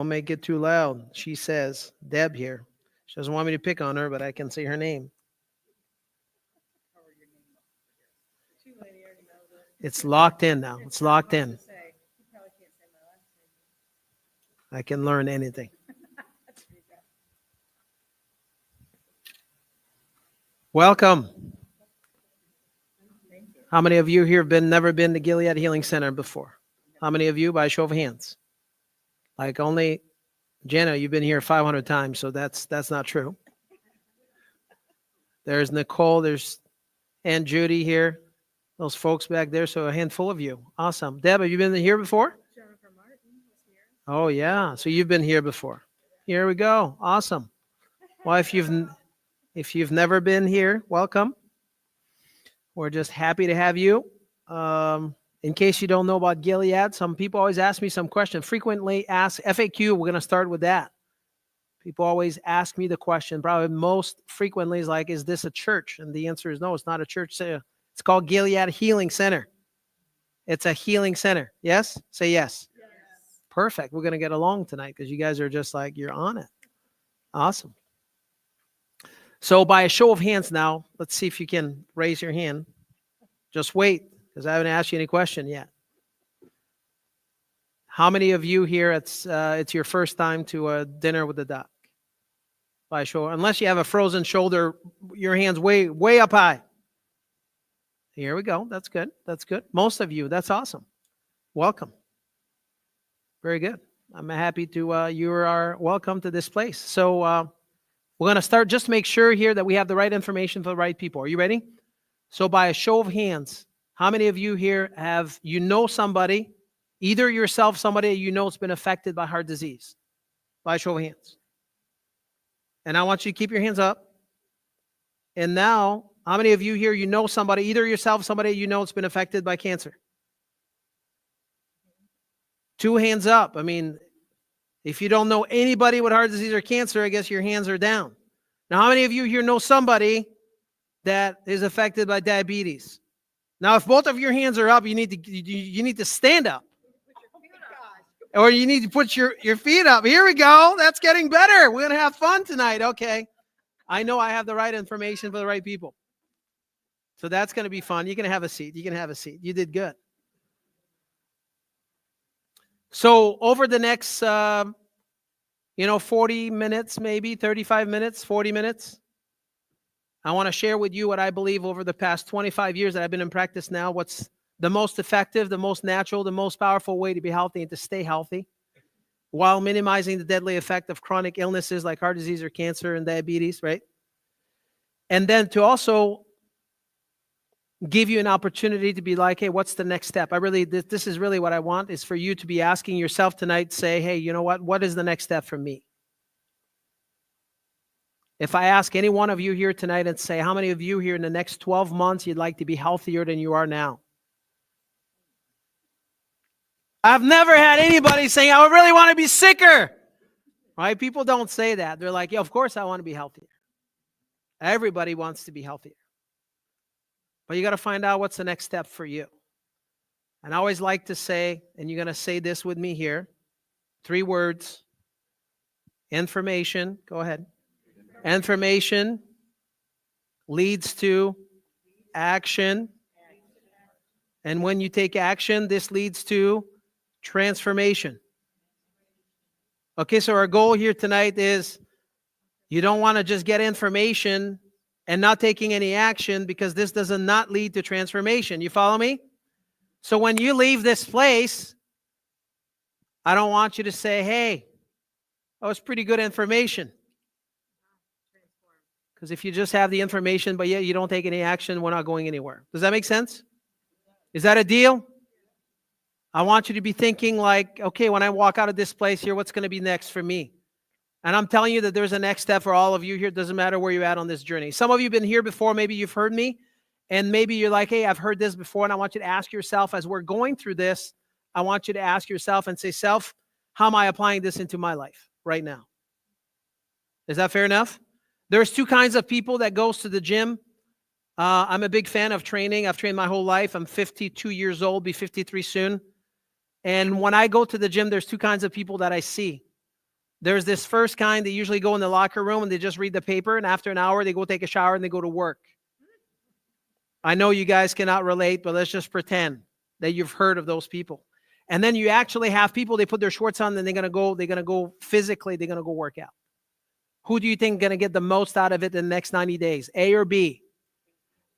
Don't make it too loud. She says, Deb here. She doesn't want me to pick on her, but I can say her name. It's locked in now. It's locked in. I can learn anything. Welcome. How many of you here have never been to Gilead Healing Center before? How many of you, by show of hands? Like only Jenna, you've been here 500 times, so that's not true. There's Nicole, there's Aunt Judy here, those folks back there, so a handful of you. Awesome. Deb, have you been here before? Oh, yeah. So you've been here before. Here we go. Awesome. Well, if you've never been here, welcome. We're just happy to have you. In case you don't know about Gilead, some people always ask me some questions. Frequently asked FAQ, we're going to start with that. People always ask me the question, probably most frequently is like, is this a church? And the answer is no, it's not a church. It's called Gilead Healing Center. It's a healing center. Yes? Say yes. Yes. Perfect. We're going to get along tonight because you guys are just like, you're on it. Awesome. So by a show of hands now, let's see if you can raise your hand. Just wait, because I haven't asked you any question yet. How many of you here, it's your first time to a dinner with the doc? By a show, unless you have a frozen shoulder, your hand's way up high. Here we go. That's good. That's good. Most of you, that's awesome. Welcome. Very good. I'm happy to, you are welcome to this place. So we're going to start just to make sure here that we have the right information for the right people. Are you ready? So by a show of hands, how many of you here somebody, either yourself, somebody you know has been affected by heart disease? By a show of hands. And I want you to keep your hands up. And now, how many of you here, you know somebody, either yourself, somebody you know has been affected by cancer? 2 hands up. I mean, if you don't know anybody with heart disease or cancer, I guess your hands are down. Now, how many of you here know somebody that is affected by diabetes? Now, if both of your hands are up, you need to stand up. Or you need to put your feet up. Here we go. That's getting better. We're going to have fun tonight. Okay. I know I have the right information for the right people. So that's going to be fun. You can have a seat. You can have a seat. You did good. So over the next, 40 minutes, maybe 35 minutes, 40 minutes, I want to share with you what I believe over the past 25 years that I've been in practice now, what's the most effective, the most natural, the most powerful way to be healthy and to stay healthy while minimizing the deadly effect of chronic illnesses like heart disease or cancer and diabetes, right? And then to also give you an opportunity to be like, hey, what's the next step? This is really what I want, is for you to be asking yourself tonight, say, hey, you know what is the next step for me? If I ask any one of you here tonight and say, how many of you here in the next 12 months you'd like to be healthier than you are now? I've never had anybody saying, I really want to be sicker. Right? People don't say that. They're like, yeah, of course I want to be healthier. Everybody wants to be healthier. But you got to find out what's the next step for you. And I always like to say, and you're going to say this with me here, 3 words. Information. Go ahead. Information leads to action. And when you take action, this leads to transformation. Okay, so our goal here tonight is you don't want to just get information and not taking any action, because this does not lead to transformation. You follow me? So when you leave this place, I don't want you to say, hey, that was pretty good information. Because if you just have the information, but yet you don't take any action, we're not going anywhere. Does that make sense? Is that a deal? I want you to be thinking like, okay, when I walk out of this place here, what's going to be next for me? And I'm telling you that there's a next step for all of you here. It doesn't matter where you're at on this journey. Some of you have been here before. Maybe you've heard me. And maybe you're like, hey, I've heard this before. And I want you to ask yourself, as we're going through this, I want you to ask yourself and say, self, how am I applying this into my life right now? Is that fair enough? There's 2 kinds of people that goes to the gym. I'm a big fan of training. I've trained my whole life. I'm 52 years old, be 53 soon. And when I go to the gym, there's 2 kinds of people that I see. There's this first kind, they usually go in the locker room and they just read the paper, and after an hour, they go take a shower and they go to work. I know you guys cannot relate, but let's just pretend that you've heard of those people. And then you actually have people, they put their shorts on and they're going to go physically, they're going to go work out. Who do you think is going to get the most out of it in the next 90 days? A or B?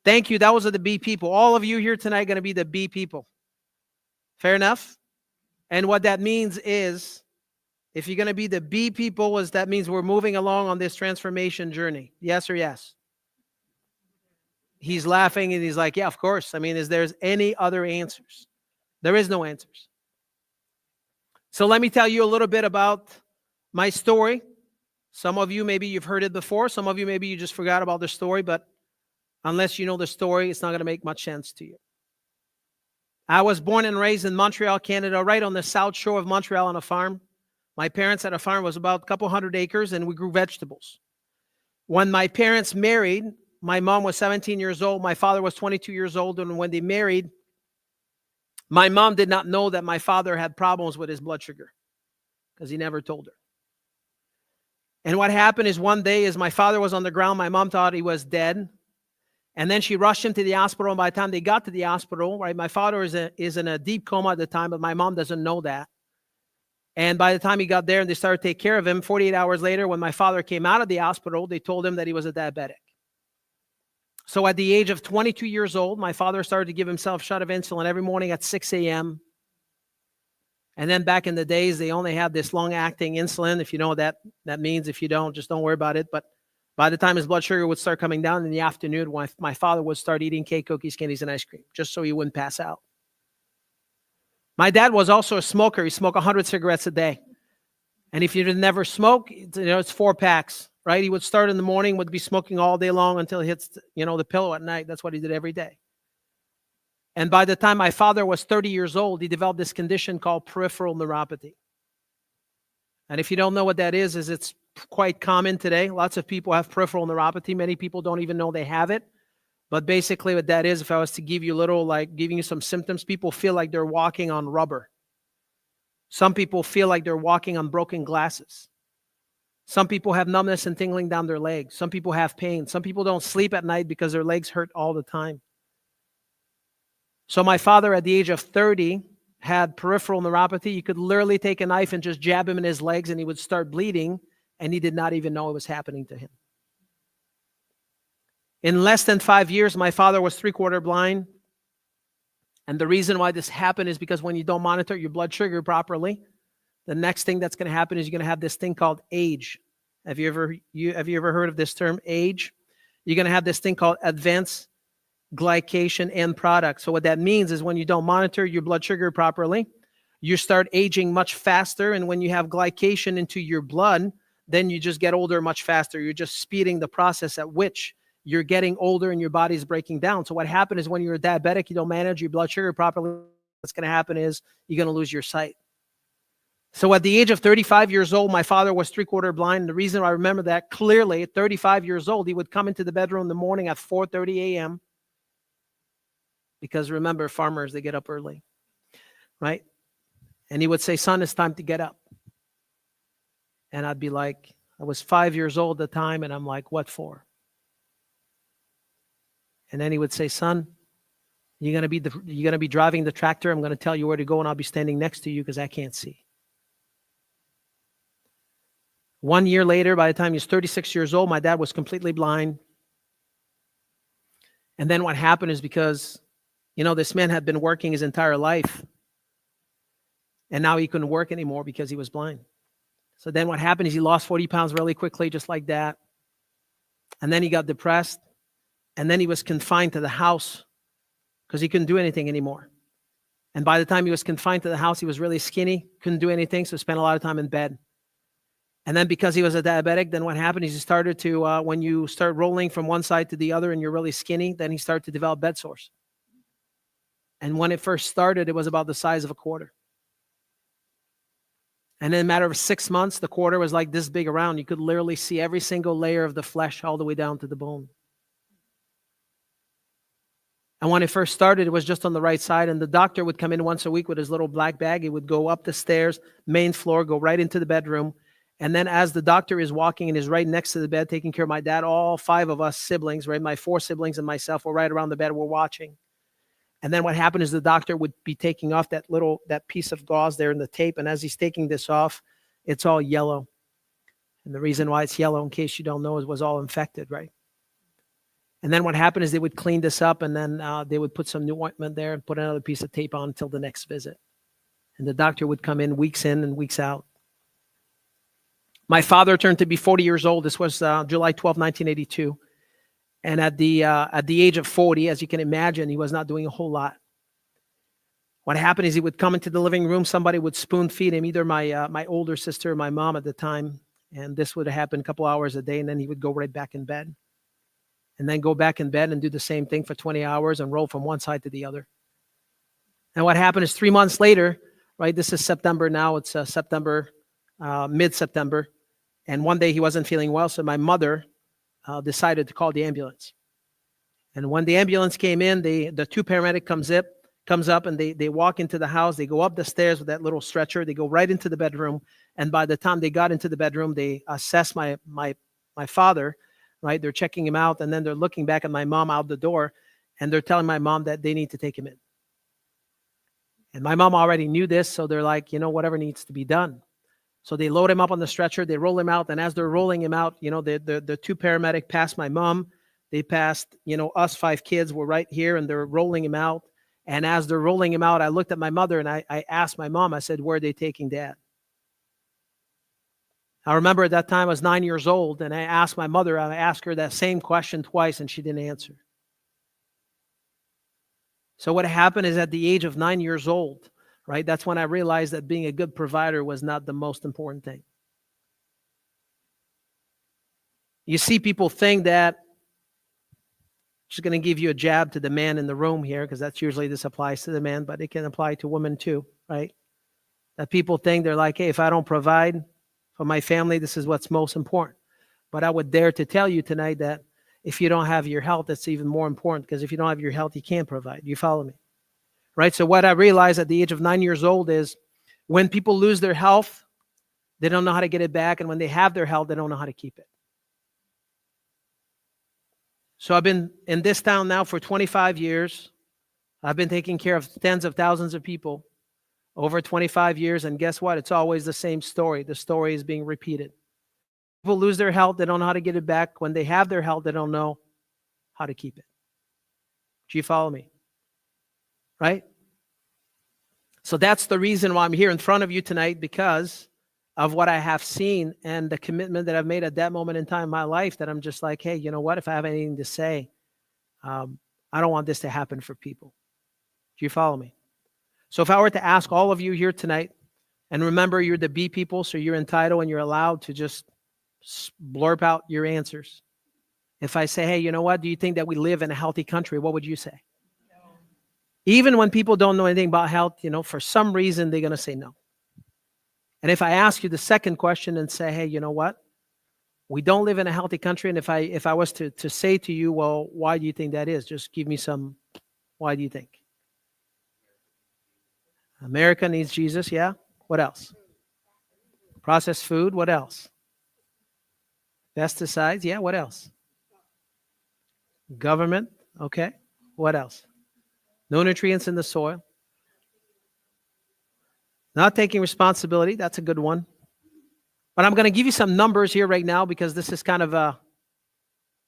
Thank you. Those are the B people. All of you here tonight are going to be the B people. Fair enough? And what that means is, if you're going to be the B people, that means we're moving along on this transformation journey. Yes or yes? He's laughing and he's like, yeah, of course. I mean, is there any other answers? There is no answers. So let me tell you a little bit about my story. Some of you, maybe you've heard it before. Some of you, maybe you just forgot about the story, but unless you know the story, it's not going to make much sense to you. I was born and raised in Montreal, Canada, right on the south shore of Montreal on a farm. My parents had a farm, it was about a couple hundred acres, and we grew vegetables. When my parents married, my mom was 17 years old, my father was 22 years old, and when they married, my mom did not know that my father had problems with his blood sugar because he never told her. And what happened is one day as my father was on the ground, my mom thought he was dead. And then she rushed him to the hospital. And by the time they got to the hospital, right, my father is in a deep coma at the time, but my mom doesn't know that. And by the time he got there and they started to take care of him, 48 hours later, when my father came out of the hospital, they told him that he was a diabetic. So at the age of 22 years old, my father started to give himself a shot of insulin every morning at 6 a.m. And then back in the days, they only had this long-acting insulin. If you know what that means. If you don't, just don't worry about it. But by the time his blood sugar would start coming down in the afternoon, my father would start eating cake, cookies, candies, and ice cream, just so he wouldn't pass out. My dad was also a smoker. He smoked 100 cigarettes a day. And if you never smoke, it's 4 packs, right? He would start in the morning, would be smoking all day long until he hits, the pillow at night. That's what he did every day. And by the time my father was 30 years old, he developed this condition called peripheral neuropathy. And if you don't know what that is it's quite common today. Lots of people have peripheral neuropathy. Many people don't even know they have it. But basically what that is, if I was to give you giving you some symptoms, people feel like they're walking on rubber. Some people feel like they're walking on broken glasses. Some people have numbness and tingling down their legs. Some people have pain. Some people don't sleep at night because their legs hurt all the time. So my father, at the age of 30, had peripheral neuropathy. You could literally take a knife and just jab him in his legs and he would start bleeding, and he did not even know it was happening to him. In less than 5 years, my father was 3/4 blind. And the reason why this happened is because when you don't monitor your blood sugar properly, the next thing that's going to happen is you're going to have this thing called age. Have you ever heard of this term, age? You're going to have this thing called advanced glycation end product. So what that means is when you don't monitor your blood sugar properly, you start aging much faster. And when you have glycation into your blood, then you just get older much faster. You're just speeding the process at which you're getting older and your body's breaking down. So what happens is when you're a diabetic, you don't manage your blood sugar properly, what's going to happen is you're going to lose your sight. So at the age of 35 years old, my father was 3/4 blind. The reason I remember that clearly, at 35 years old, he would come into the bedroom in the morning at 4:30 a.m. Because remember, farmers, they get up early, right? And he would say, son, it's time to get up. And I'd be like, I was 5 years old at the time, and I'm like, what for? And then he would say, son, you're gonna be driving the tractor. I'm gonna tell you where to go, and I'll be standing next to you because I can't see. 1 year later, by the time he was 36 years old, my dad was completely blind. And then what happened is because, this man had been working his entire life, and now he couldn't work anymore because he was blind. So then what happened is he lost 40 pounds really quickly, just like that. And then he got depressed. And then he was confined to the house because he couldn't do anything anymore. And by the time he was confined to the house, he was really skinny, couldn't do anything, so spent a lot of time in bed. And then because he was a diabetic, then what happened is he started to, when you start rolling from one side to the other and you're really skinny, then he started to develop bed sores. And when it first started, it was about the size of a quarter. And in a matter of 6 months, the quarter was like this big around. You could literally see every single layer of the flesh all the way down to the bone. And when it first started, it was just on the right side. And the doctor would come in once a week with his little black bag. He would go up the stairs, main floor, go right into the bedroom. And then as the doctor is walking and is right next to the bed taking care of my dad, all 5 of us siblings, right, my 4 siblings and myself, were right around the bed, we're watching. And then what happened is the doctor would be taking off that piece of gauze there in the tape. And as he's taking this off, it's all yellow. And the reason why it's yellow, in case you don't know, is it was all infected, right? And then what happened is they would clean this up, and then they would put some new ointment there and put another piece of tape on until the next visit. And the doctor would come in and weeks out. My father turned to be 40 years old. This was July 12, 1982. And at the age of 40, as you can imagine, he was not doing a whole lot. What happened is he would come into the living room. Somebody would spoon feed him, either my older sister or my mom at the time. And this would happen a couple hours a day. And then he would go right back in bed. And then go back in bed and do the same thing for 20 hours and roll from one side to the other. And what happened is 3 months later, right? This is September now. It's mid-September. And one day he wasn't feeling well. So my mother decided to call the ambulance. And when the ambulance came in, the 2 paramedics comes up and they walk into the house. They go up the stairs with that little stretcher. They go right into the bedroom. And by the time they got into the bedroom, they assess my father, right? They're checking him out. And then they're looking back at my mom out the door. And they're telling my mom that they need to take him in. And my mom already knew this. So they're like, whatever needs to be done. So they load him up on the stretcher, they roll him out, and as they're rolling him out, the 2 paramedics passed my mom, they passed, us 5 kids were right here, and they're rolling him out. And as they're rolling him out, I looked at my mother, and I asked my mom, I said, where are they taking Dad? I remember at that time I was 9 years old, and I asked my mother, I asked her that same question twice, and she didn't answer. So what happened is at the age of 9 years old, right? That's when I realized that being a good provider was not the most important thing. You see, people think that, just going to give you a jab to the man in the room here, because that's usually this applies to the man, but it can apply to women too, right? That people think they're like, hey, if I don't provide for my family, this is what's most important. But I would dare to tell you tonight that if you don't have your health, it's even more important, because if you don't have your health, you can't provide. You follow me? Right? So what I realized at the age of 9 years old is when people lose their health, they don't know how to get it back. And when they have their health, they don't know how to keep it. So I've been in this town now for 25 years. I've been taking care of tens of thousands of people over 25 years. And guess what? It's always the same story. The story is being repeated. People lose their health. They don't know how to get it back. When they have their health, they don't know how to keep it. Do you follow me? Right? So that's the reason why I'm here in front of you tonight, because of what I have seen and the commitment that I've made at that moment in time in my life, that I'm just like, hey, you know what? If I have anything to say, I don't want this to happen for people. Do you follow me? So if I were to ask all of you here tonight, and remember, you're the B people, so you're entitled and you're allowed to just blurb out your answers. If I say, hey, you know what? Do you think that we live in a healthy country? What would you say? Even when people don't know anything about health, for some reason, they're going to say no. And if I ask you the second question and say, hey, you know what? We don't live in a healthy country. And if I was to say to you, well, why do you think that is? Just give me some, why do you think? America needs Jesus, yeah? What else? Processed food, what else? Pesticides, yeah, what else? Government, okay. What else? No nutrients in the soil. Not taking responsibility. That's a good one. But I'm going to give you some numbers here right now, because this is kind of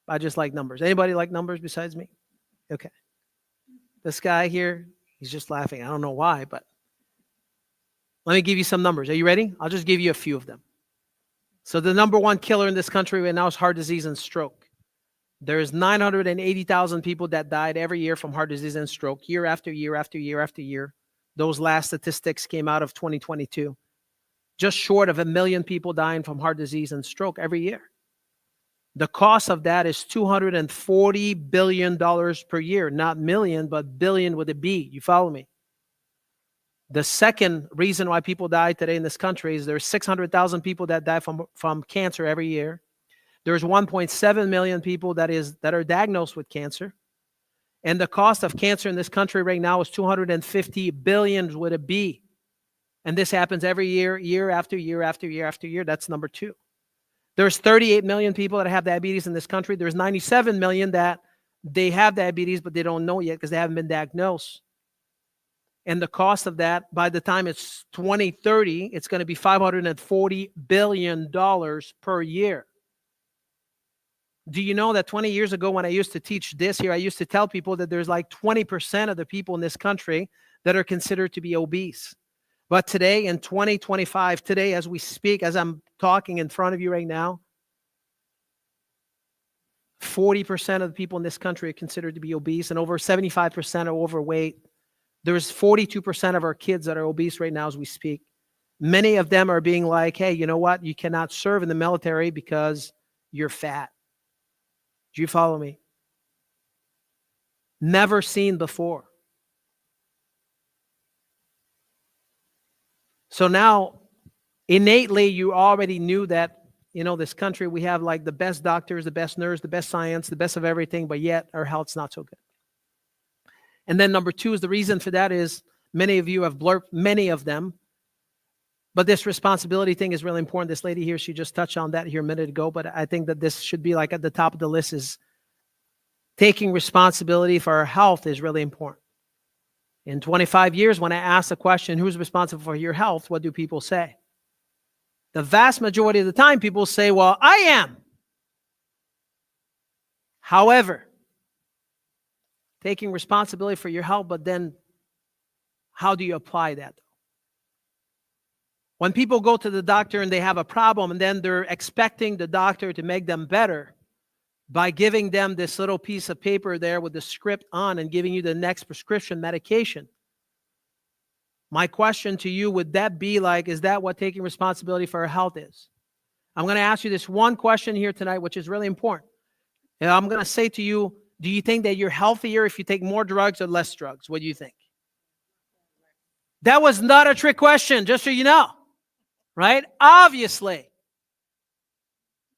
I just like numbers. Anybody like numbers besides me? Okay. This guy here, he's just laughing. I don't know why, but let me give you some numbers. Are you ready? I'll just give you a few of them. So the number 1 killer in this country right now is heart disease and stroke. There's 980,000 people that died every year from heart disease and stroke, year after year after year after year. Those last statistics came out of 2022. Just short of 1 million people dying from heart disease and stroke every year. The cost of that is $240 billion per year. Not million, but billion with a B. You follow me? The second reason why people die today in this country is there's 600,000 people that die from cancer every year. There's 1.7 million people that are diagnosed with cancer. And the cost of cancer in this country right now is $250 billion with a B. And this happens every year, year after year after year after year. That's number two. There's 38 million people that have diabetes in this country. There's 97 million that they have diabetes, but they don't know yet because they haven't been diagnosed. And the cost of that, by the time it's 2030, it's going to be $540 billion per year. Do you know that 20 years ago when I used to teach this here, I used to tell people that there's like 20% of the people in this country that are considered to be obese. But today in 2025, today as we speak, as I'm talking in front of you right now, 40% of the people in this country are considered to be obese, and over 75% are overweight. There's 42% of our kids that are obese right now as we speak. Many of them are being like, hey, you know what? You cannot serve in the military because you're fat. Do you follow me? Never seen before. So now, innately, you already knew that, this country, we have like the best doctors, the best nurse, the best science, the best of everything, but yet our health's not so good. And then number two is the reason for that is many of you have blurred, many of them, but this responsibility thing is really important. This lady here, she just touched on that here a minute ago, but I think that this should be like at the top of the list is taking responsibility for our health is really important. In 25 years, when I ask the question, who's responsible for your health, what do people say? The vast majority of the time, people say, well, I am. However, taking responsibility for your health, but then how do you apply that? When people go to the doctor and they have a problem and then they're expecting the doctor to make them better by giving them this little piece of paper there with the script on and giving you the next prescription medication. My question to you, would that be like, is that what taking responsibility for our health is? I'm going to ask you this one question here tonight, which is really important. And I'm going to say to you, do you think that you're healthier if you take more drugs or less drugs? What do you think? That was not a trick question, just so you know. Right? Obviously.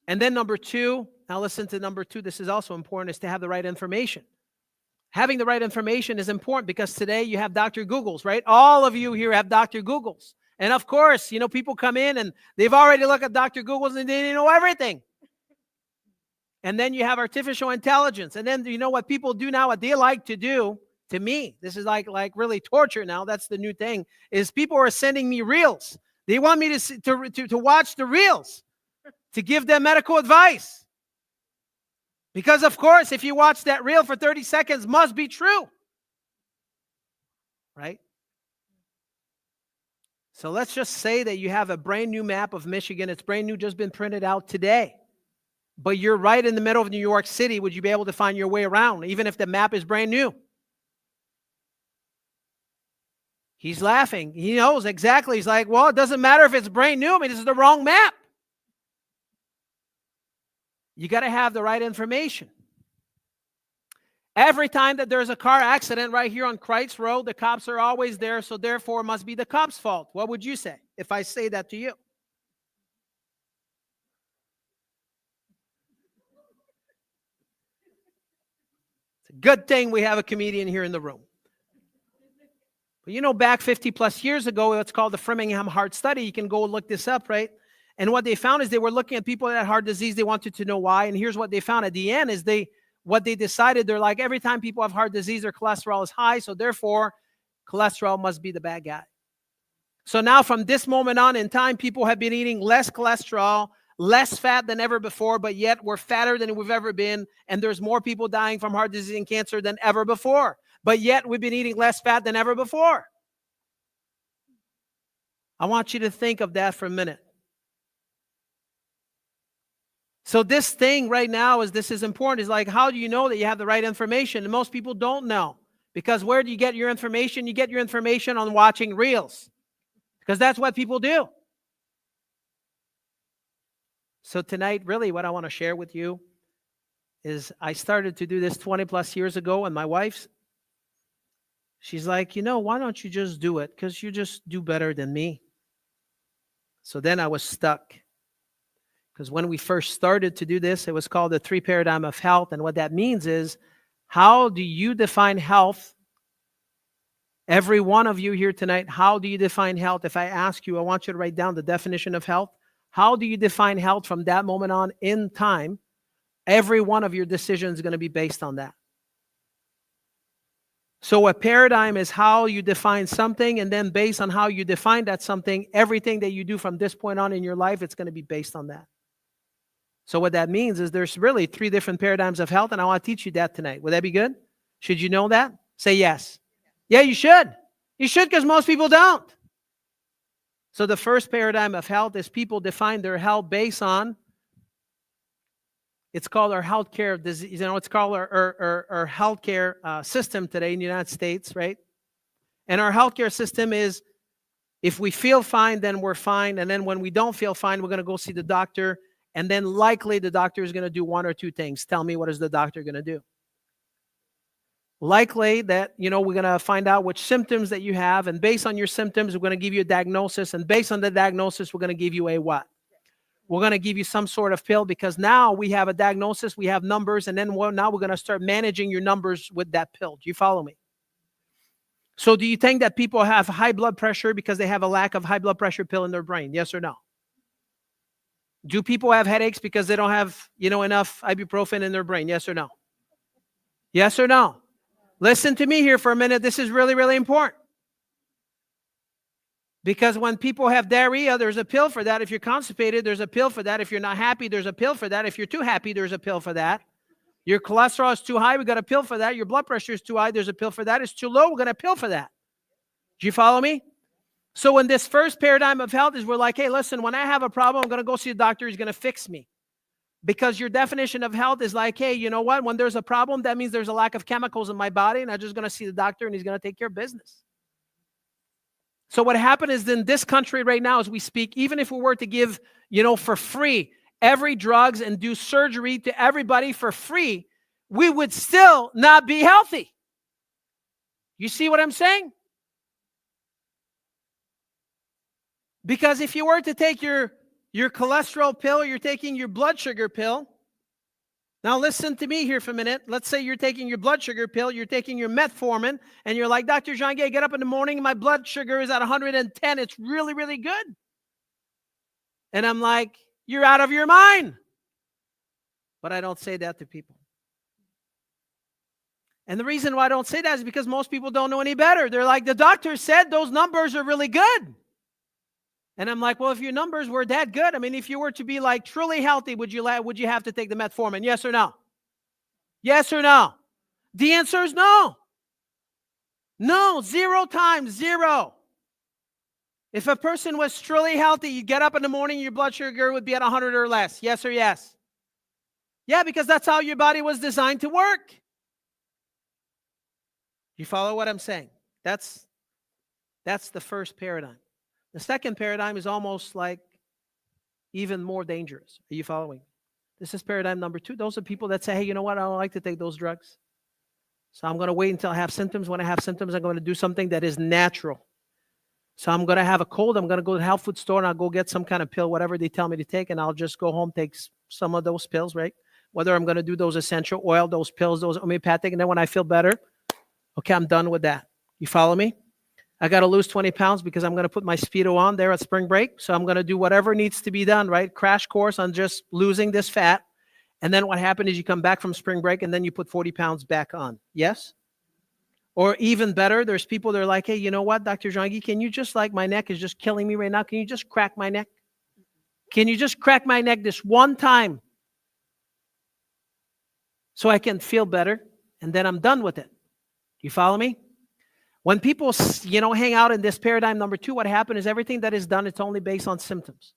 And then number two, now listen to number two, this is also important, is to have the right information. Having the right information is important because today you have Dr. Googles, right? All of you here have Dr. Googles. And of course, people come in and they've already looked at Dr. Googles and they know everything. And then you have artificial intelligence. And then you know what people do now, what they like to do, to me, this is like really torture now, that's the new thing, is people are sending me reels. They want me to watch the reels, to give them medical advice. Because, of course, if you watch that reel for 30 seconds, must be true. Right? So let's just say that you have a brand new map of Michigan. It's brand new, just been printed out today. But you're right in the middle of New York City. Would you be able to find your way around, even if the map is brand new? He's laughing. He knows exactly. He's like, well, it doesn't matter if it's brand new. I mean, this is the wrong map. You got to have the right information. Every time that there's a car accident right here on Kreitz Road, the cops are always there, so therefore it must be the cops' fault. What would you say if I say that to you? It's a good thing we have a comedian here in the room. But back 50 plus years ago, it's called the Framingham Heart Study. You can go look this up, right? And what they found is they were looking at people that had heart disease. They wanted to know why. And here's what they found at the end is what they decided, they're like, every time people have heart disease, their cholesterol is high. So therefore, cholesterol must be the bad guy. So now from this moment on in time, people have been eating less cholesterol, less fat than ever before, but yet we're fatter than we've ever been. And there's more people dying from heart disease and cancer than ever before. But yet we've been eating less fat than ever before. I want you to think of that for a minute. So this thing right now this is important. Is like, how do you know that you have the right information? And most people don't know. Because where do you get your information? You get your information on watching reels. Because that's what people do. So tonight, really what I want to share with you is I started to do this 20 plus years ago, and my wife's, she's like, why don't you just do it? Because you just do better than me. So then I was stuck. Because when we first started to do this, it was called the 3 paradigm of health. And what that means is, how do you define health Every one of you here tonight, how do you define health? If I ask you, I want you to write down the definition of health. How do you define health from that moment on in time? Every one of your decisions is going to be based on that. So a paradigm is how you define something, and then based on how you define that something, everything that you do from this point on in your life, it's going to be based on that. So what that means is there's really 3 different paradigms of health, and I want to teach you that tonight. Would that be good? Should you know that? Say yes. Yeah, you should. You should, because most people don't. So the first paradigm of health is people define their health based on, it's called our healthcare disease. You know, it's called our healthcare system today in the United States, right? And our healthcare system is, if we feel fine, then we're fine. And then when we don't feel fine, we're going to go see the doctor. And then likely the doctor is going to do 1 or 2 things. Tell me, what is the doctor going to do? Likely that, we're going to find out which symptoms that you have. And based on your symptoms, we're going to give you a diagnosis. And based on the diagnosis, we're going to give you a what? We're going to give you some sort of pill, because now we have a diagnosis, we have numbers, and then now we're going to start managing your numbers with that pill. Do you follow me? So do you think that people have high blood pressure because they have a lack of high blood pressure pill in their brain? Yes or no? Do people have headaches because they don't have, enough ibuprofen in their brain? Yes or no? Yes or no? Listen to me here for a minute. This is really, really important. Because when people have diarrhea, there's a pill for that. If you're constipated, there's a pill for that. If you're not happy, there's a pill for that. If you're too happy, there's a pill for that. Your cholesterol is too high, we got a pill for that. Your blood pressure is too high, there's a pill for that. It's too low, we're going to pill for that. Do you follow me? So in this first paradigm of health is we're like, hey, listen, when I have a problem, I'm going to go see a doctor. He's going to fix me. Because your definition of health is like, hey, you know what? When there's a problem, that means there's a lack of chemicals in my body, and I'm just going to see the doctor, and he's going to take care of business. So what happened is, in this country right now as we speak, even if we were to give, for free, every drugs and do surgery to everybody for free, we would still not be healthy. You see what I'm saying? Because if you were to take your cholesterol pill, you're taking your blood sugar pill. Now listen to me here for a minute. Let's say you're taking your blood sugar pill, you're taking your metformin, and you're like, Dr. Jean-Guy, get up in the morning, my blood sugar is at 110. It's really, really good. And I'm like, you're out of your mind. But I don't say that to people. And the reason why I don't say that is because most people don't know any better. They're like, the doctor said those numbers are really good. And I'm like, well, if your numbers were that good, I mean, if you were to be like truly healthy, would you have to take the metformin? Yes or no? Yes or no? The answer is no. No, 0 times 0. If a person was truly healthy, you'd get up in the morning, your blood sugar would be at 100 or less. Yes or yes? Yeah, because that's how your body was designed to work. You follow what I'm saying? That's the first paradigm. The second paradigm is almost like even more dangerous. Are you following? This is paradigm number 2. Those are people that say, hey, you know what? I don't like to take those drugs. So I'm going to wait until I have symptoms. When I have symptoms, I'm going to do something that is natural. So I'm going to have a cold. I'm going to go to the health food store and I'll go get some kind of pill, whatever they tell me to take, and I'll just go home, take some of those pills, right? Whether I'm going to do those essential oil, those pills, those homeopathic, and then when I feel better, okay, I'm done with that. You follow me? I got to lose 20 pounds because I'm going to put my Speedo on there at spring break. So I'm going to do whatever needs to be done, right? Crash course on just losing this fat. And then what happened is you come back from spring break and then you put 40 pounds back on. Yes? Or even better, there's people that are like, hey, you know what, Dr. Jean-Guy, can you just, like, my neck is just killing me right now. Can you just crack my neck? Can you just crack my neck this one time so I can feel better? And then I'm done with it. You follow me? When people, hang out in this paradigm number 2, what happened is everything that is done, it's only based on symptoms.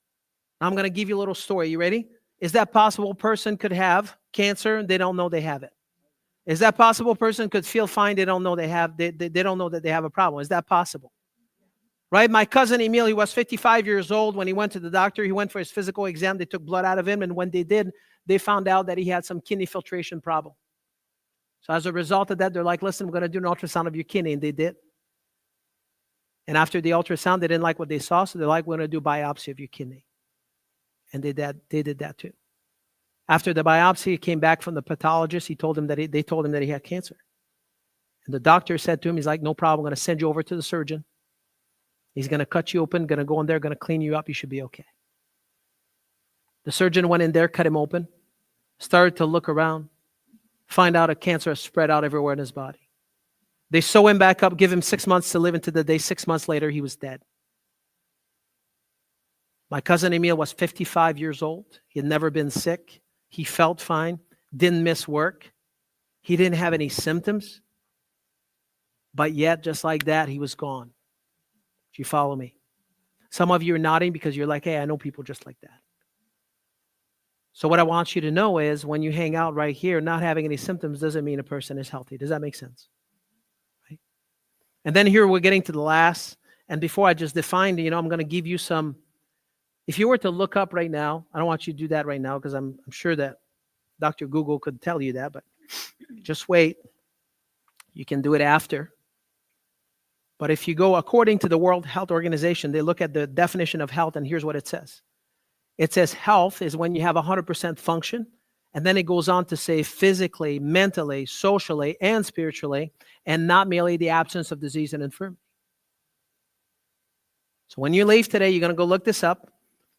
I'm going to give you a little story. You ready? Is that possible a person could have cancer and they don't know they have it? Is that possible a person could feel fine, they don't know they don't know that they have a problem? Is that possible? Right? My cousin Emil, he was 55 years old when he went to the doctor. He went for his physical exam. They took blood out of him. And when they did, they found out that he had some kidney filtration problem. So as a result of that, they're like, listen, we're going to do an ultrasound of your kidney. And they did. And after the ultrasound, they didn't like what they saw. So they're like, we're going to do biopsy of your kidney. And they did that too. After the biopsy, he came back from the pathologist. They told him that he had cancer. And the doctor said to him, he's like, no problem. I'm going to send you over to the surgeon. He's going to cut you open, going to go in there, going to clean you up. You should be okay. The surgeon went in there, cut him open, started to look around, find out a cancer has spread out everywhere in his body. They sew him back up, give him 6 months to live into the day. 6 months later, he was dead. My cousin Emil was 55 years old. He had never been sick. He felt fine, didn't miss work. He didn't have any symptoms. But yet, just like that, he was gone. Do you follow me? Some of you are nodding because you're like, hey, I know people just like that. So what I want you to know is when you hang out right here, not having any symptoms doesn't mean a person is healthy. Does that make sense? Right? And then here we're getting to the last. And before I just defined, I'm going to give you some. If you were to look up right now, I don't want you to do that right now because I'm sure that Dr. Google could tell you that, but just wait. You can do it after. But if you go according to the World Health Organization, they look at the definition of health, and here's what it says. It says health is when you have 100% function, and then it goes on to say physically, mentally, socially, and spiritually, and not merely the absence of disease and infirmity. So when you leave today, you're going to go look this up.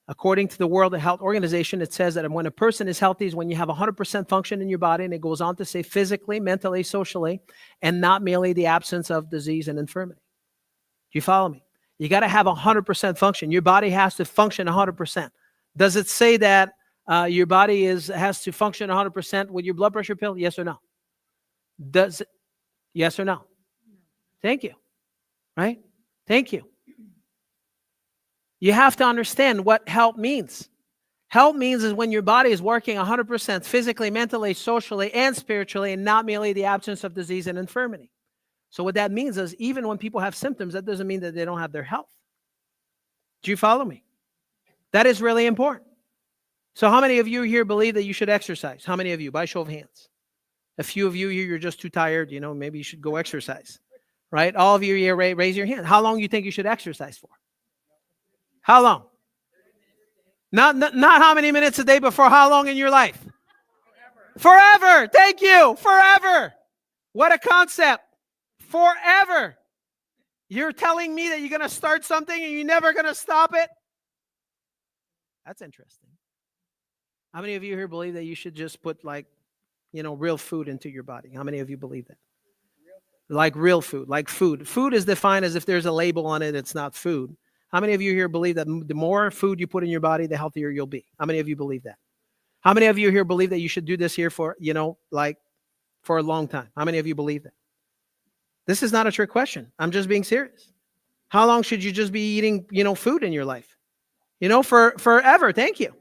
According to the World Health Organization, it says that when a person is healthy is when you have 100% function in your body, and it goes on to say physically, mentally, socially, and not merely the absence of disease and infirmity. Do you follow me? You got to have 100% function. Your body has to function 100%. Does it say that your body has to function 100% with your blood pressure pill? Yes or no? Does it? Yes or no? Thank you. Right? Thank you. You have to understand what health means. Health means is when your body is working 100% physically, mentally, socially, and spiritually, and not merely the absence of disease and infirmity. So what that means is even when people have symptoms, that doesn't mean that they don't have their health. Do you follow me? That is really important. So how many of you here believe that you should exercise? How many of you? By show of hands. A few of you here, you're just too tired. Maybe you should go exercise. Right? All of you here, raise your hand. How long do you think you should exercise for? How long? Not how many minutes a day, but for how long in your life? Forever. Thank you. Forever. What a concept. Forever. You're telling me that you're going to start something and you're never going to stop it? That's interesting. How many of you here believe that you should just put real food into your body? How many of you believe that? Like real food, like food. Food is defined as if there's a label on it, it's not food. How many of you here believe that the more food you put in your body, the healthier you'll be? How many of you believe that? How many of you here believe that you should do this here for, for a long time? How many of you believe that? This is not a trick question. I'm just being serious. How long should you just be eating, food in your life? For forever. Thank you.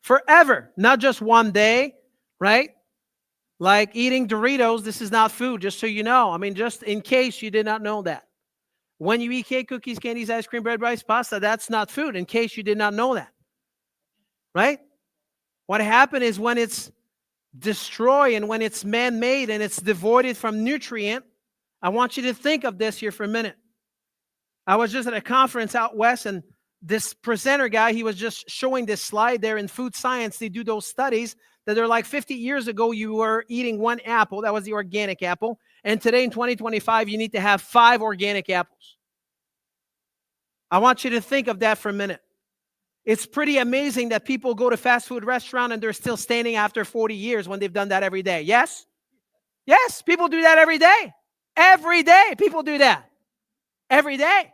Forever. Not just one day, right? Like eating Doritos, this is not food, just so you know. Just in case you did not know that. When you eat cake, cookies, candies, ice cream, bread, rice, pasta, that's not food, in case you did not know that. Right? What happened is when it's destroyed and when it's man-made and it's devoid from nutrient, I want you to think of this here for a minute. I was just at a conference out west, and this presenter guy, he was just showing this slide there in food science. They do those studies that they're like 50 years ago, you were eating one apple. That was the organic apple. And today in 2025, you need to have 5 organic apples. I want you to think of that for a minute. It's pretty amazing that people go to fast food restaurant and they're still standing after 40 years when they've done that every day. Yes? Yes, people do that every day. Every day, people do that. Every day.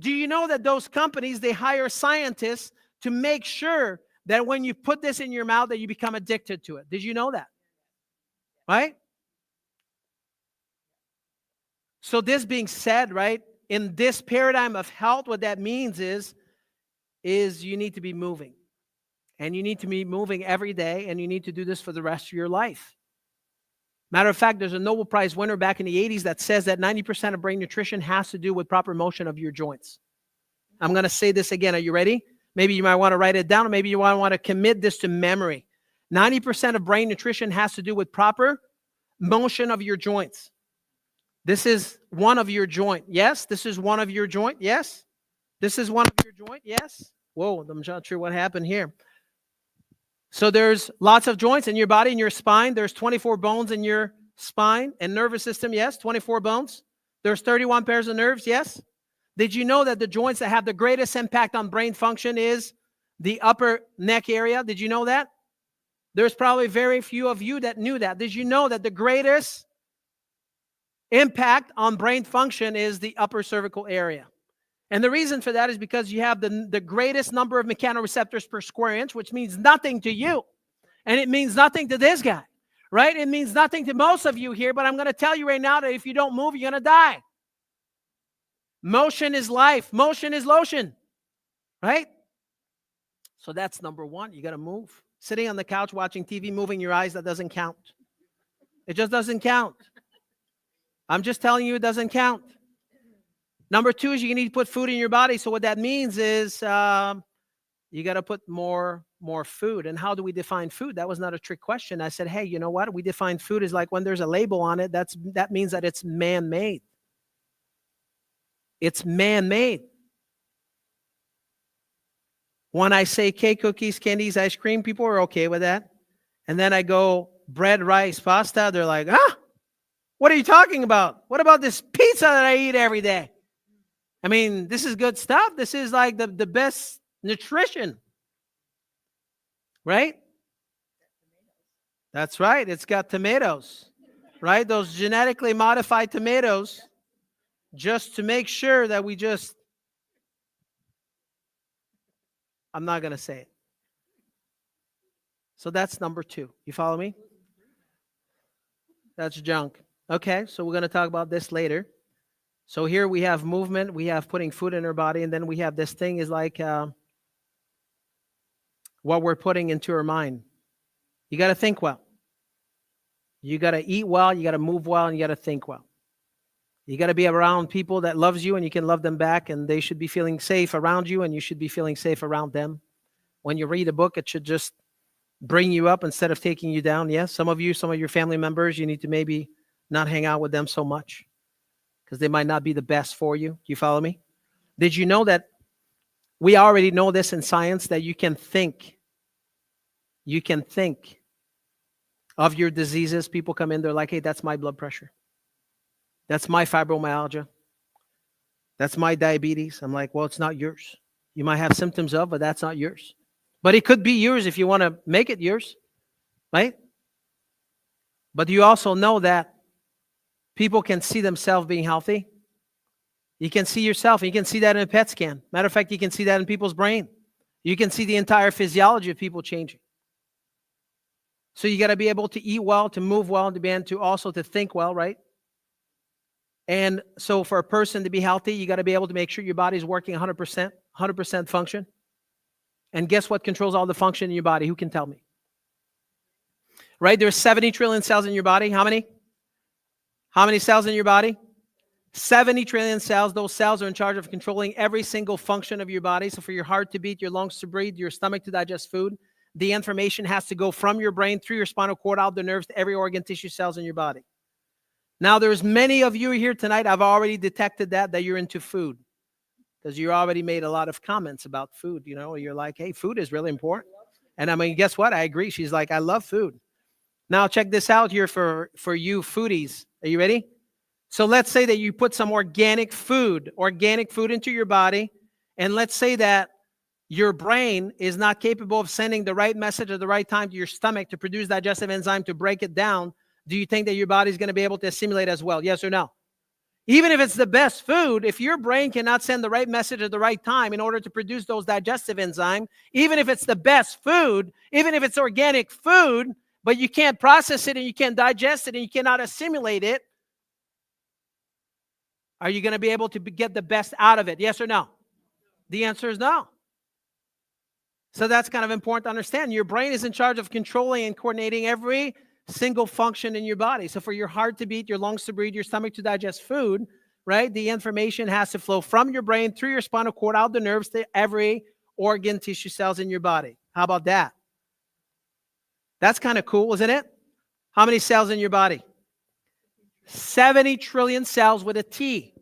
Do you know that those companies, they hire scientists to make sure that when you put this in your mouth that you become addicted to it? Did you know that? Right? So this being said, right, in this paradigm of health, what that means is you need to be moving. And you need to be moving every day, and you need to do this for the rest of your life. Matter of fact, there's a Nobel Prize winner back in the 80s that says that 90% of brain nutrition has to do with proper motion of your joints. I'm going to say this again. Are you ready? Maybe you might want to write it down, or maybe you might want to commit this to memory. 90% of brain nutrition has to do with proper motion of your joints. This is one of your joint. Yes, this is one of your joint. Yes, this is one of your joint. Yes. Whoa, I'm not sure what happened here. So there's lots of joints in your body, in your spine. There's 24 bones in your spine, and nervous system? Yes. 24 bones. There's 31 pairs of nerves? Yes. Did you know that the joints that have the greatest impact on brain function is the upper neck area? Did you know that? There's probably very few of you that knew that. Did you know that the greatest impact on brain function is the upper cervical area? And the reason for that is because you have the greatest number of mechanoreceptors per square inch, which means nothing to you. And it means nothing to this guy, right? It means nothing to most of you here, but I'm going to tell you right now that if you don't move, you're going to die. Motion is life. Motion is lotion, right? So that's number one. You got to move. Sitting on the couch watching TV, moving your eyes, that doesn't count. It just doesn't count. I'm just telling you it doesn't count. Number two is you need to put food in your body. So what that means is you got to put more food. And how do we define food? That was not a trick question. I said, hey, you know what? We define food as like when there's a label on it, that means that it's man-made. It's man-made. When I say cake, cookies, candies, ice cream, people are okay with that. And then I go bread, rice, pasta. They're like, what are you talking about? What about this pizza that I eat every day? I mean, this is good stuff. This is like the best nutrition. Right? That's right. It's got tomatoes. Right? Those genetically modified tomatoes. Just to make sure that I'm not going to say it. So that's number two. You follow me? That's junk. Okay, so we're going to talk about this later. So here we have movement, we have putting food in our body, and then we have this thing is like what we're putting into our mind. You got to think well. You got to eat well, you got to move well, and you got to think well. You got to be around people that loves you and you can love them back, and they should be feeling safe around you and you should be feeling safe around them. When you read a book, it should just bring you up instead of taking you down. Yes, some of your family members, you need to maybe not hang out with them so much because they might not be the best for you. Do you follow me? Did you know that we already know this in science, that you can think of your diseases? People come in, they're like, hey, that's my blood pressure. That's my fibromyalgia. That's my diabetes. I'm like, well, it's not yours. You might have symptoms of, but that's not yours. But it could be yours if you want to make it yours, right? But you also know that people can see themselves being healthy. You can see yourself. You can see that in a PET scan. Matter of fact, you can see that in people's brain. You can see the entire physiology of people changing. So you got to be able to eat well, to move well, and to be able to also to think well, right? And so for a person to be healthy, you got to be able to make sure your body's working 100% function. And guess what controls all the function in your body? Who can tell me? Right? There's 70 trillion cells in your body. How many? How many cells in your body? 70 trillion cells. Those cells are in charge of controlling every single function of your body. So for your heart to beat, your lungs to breathe, your stomach to digest food, the information has to go from your brain through your spinal cord out the nerves to every organ, tissue, cells in your body. Now, there's many of you here tonight, I've already detected that you're into food because you already made a lot of comments about food. You know, you're like, hey, food is really important. And I mean, guess what? I agree. She's like, I love food. Now, check this out here for you foodies. Are you ready? So let's say that you put some organic food into your body. And let's say that your brain is not capable of sending the right message at the right time to your stomach to produce digestive enzyme to break it down. Do you think that your body's going to be able to assimilate as well? Yes or no? Even if it's the best food, if your brain cannot send the right message at the right time in order to produce those digestive enzymes, even if it's the best food, even if it's organic food, but you can't process it and you can't digest it and you cannot assimilate it, are you going to be able to get the best out of it? Yes or no? The answer is no. So that's kind of important to understand. Your brain is in charge of controlling and coordinating every single function in your body. So for your heart to beat, your lungs to breathe, your stomach to digest food, right? The information has to flow from your brain through your spinal cord out the nerves to every organ, tissue, cells in your body. How about that? That's kind of cool, isn't it? How many cells in your body? 70 trillion cells with a T.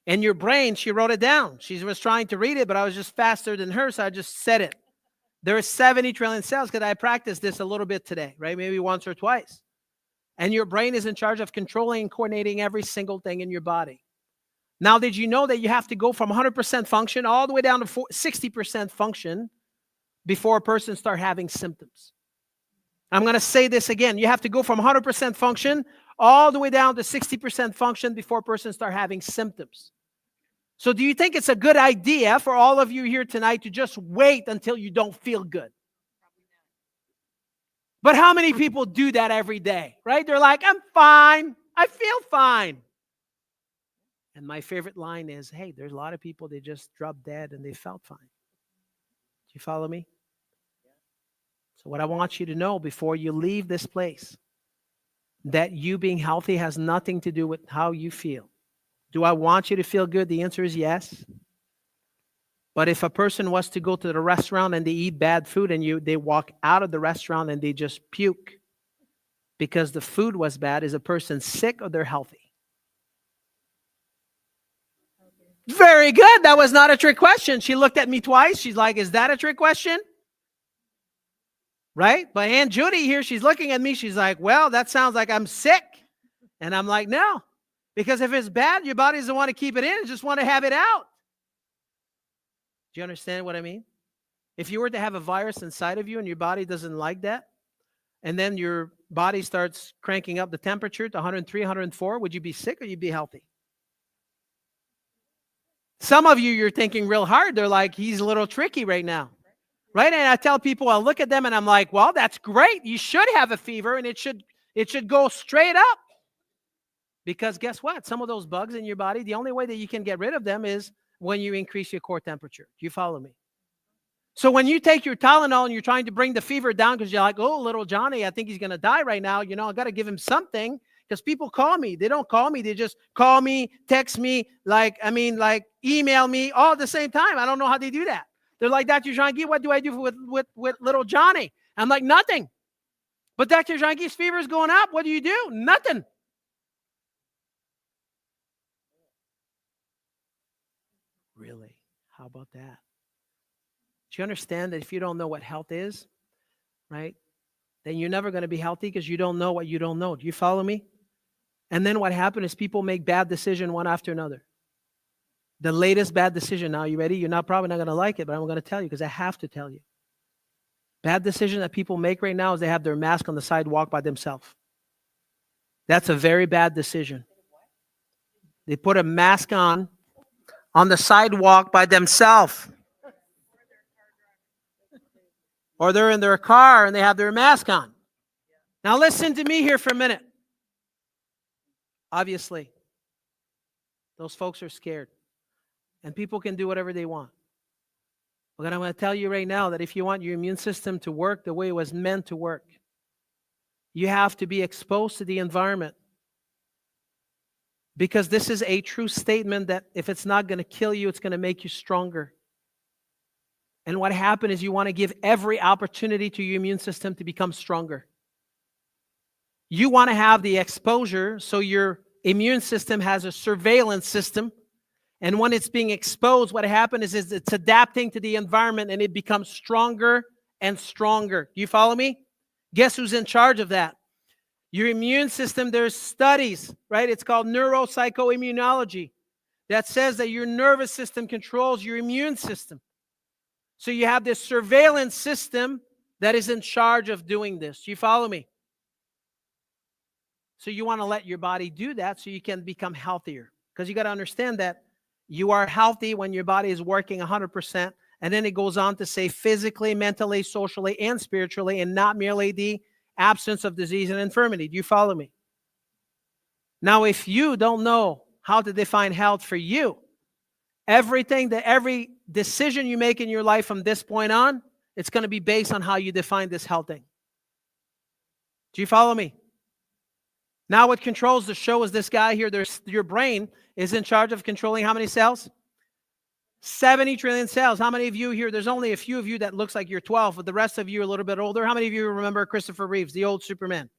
And your brain, she wrote it down. She was trying to read it, but I was just faster than her, so I just said it. There are 70 trillion cells because I practiced this a little bit today, right? Maybe once or twice. And your brain is in charge of controlling and coordinating every single thing in your body. Now, did you know that you have to go from 100% function all the way down to 60% function before a person starts having symptoms? I'm going to say this again. You have to go from 100% function all the way down to 60% function before a person starts having symptoms. So do you think it's a good idea for all of you here tonight to just wait until you don't feel good? But how many people do that every day, right? They're like, I'm fine. I feel fine. And my favorite line is, hey, there's a lot of people, they just dropped dead and they felt fine. Do you follow me? So what I want you to know before you leave this place, that you being healthy has nothing to do with how you feel. Do I want you to feel good? The answer is yes. But if a person was to go to the restaurant and they eat bad food and they walk out of the restaurant and they just puke because the food was bad, is a person sick or they're healthy? Very good. That was not a trick question. She looked at me twice. She's like, is that a trick question? Right? But Aunt Judy here, she's looking at me. She's like, well, that sounds like I'm sick. And I'm like, no. Because if it's bad, your body doesn't want to keep it in. It just want to have it out. Do you understand what I mean? If you were to have a virus inside of you and your body doesn't like that, and then your body starts cranking up the temperature to 103, 104, would you be sick or you'd be healthy? Some of you, you're thinking real hard. They're like, he's a little tricky right now. Right? And I tell people, I look at them and I'm like, well, that's great. You should have a fever and it should go straight up. Because guess what? Some of those bugs in your body, the only way that you can get rid of them is when you increase your core temperature. Do you follow me? So when you take your Tylenol and you're trying to bring the fever down because you're like, oh, little Johnny, I think he's going to die right now. You know, I got to give him something. Because people call me. They don't call me. They just call me, text me, email me all at the same time. I don't know how they do that. They're like, Dr. Jean-Guy, what do I do with little Johnny? I'm like, nothing. But Dr. Jean-Guy's fever is going up. What do you do? Nothing. Really? How about that? Do you understand that if you don't know what health is, right, then you're never going to be healthy because you don't know what you don't know. Do you follow me? And then what happened is people make bad decisions one after another. The latest bad decision. Now, you ready? You're probably not going to like it, but I'm going to tell you because I have to tell you. Bad decision that people make right now is they have their mask on the sidewalk by themselves. That's a very bad decision. They put a mask on the sidewalk by themselves. Or they're in their car and they have their mask on. Now listen to me here for a minute. Obviously, those folks are scared. And people can do whatever they want. But I'm going to tell you right now that if you want your immune system to work the way it was meant to work, you have to be exposed to the environment. Because this is a true statement that if it's not going to kill you, it's going to make you stronger. And what happened is you want to give every opportunity to your immune system to become stronger. You want to have the exposure so your immune system has a surveillance system. And when it's being exposed, what happened is it's adapting to the environment and it becomes stronger and stronger. Do you follow me? Guess who's in charge of that? Your immune system. There's studies, right? It's called neuropsychoimmunology that says that your nervous system controls your immune system. So you have this surveillance system that is in charge of doing this. Do you follow me? So you want to let your body do that so you can become healthier. Because you got to understand that you are healthy when your body is working 100%. And then it goes on to say physically, mentally, socially, and spiritually, and not merely the absence of disease and infirmity. Do you follow me? Now, if you don't know how to define health for you, every decision you make in your life from this point on, it's going to be based on how you define this health thing. Do you follow me? Now what controls the show is this guy here. Your brain is in charge of controlling how many cells? 70 trillion cells. How many of you here? There's only a few of you that looks like you're 12, but the rest of you are a little bit older. How many of you remember Christopher Reeves, the old Superman?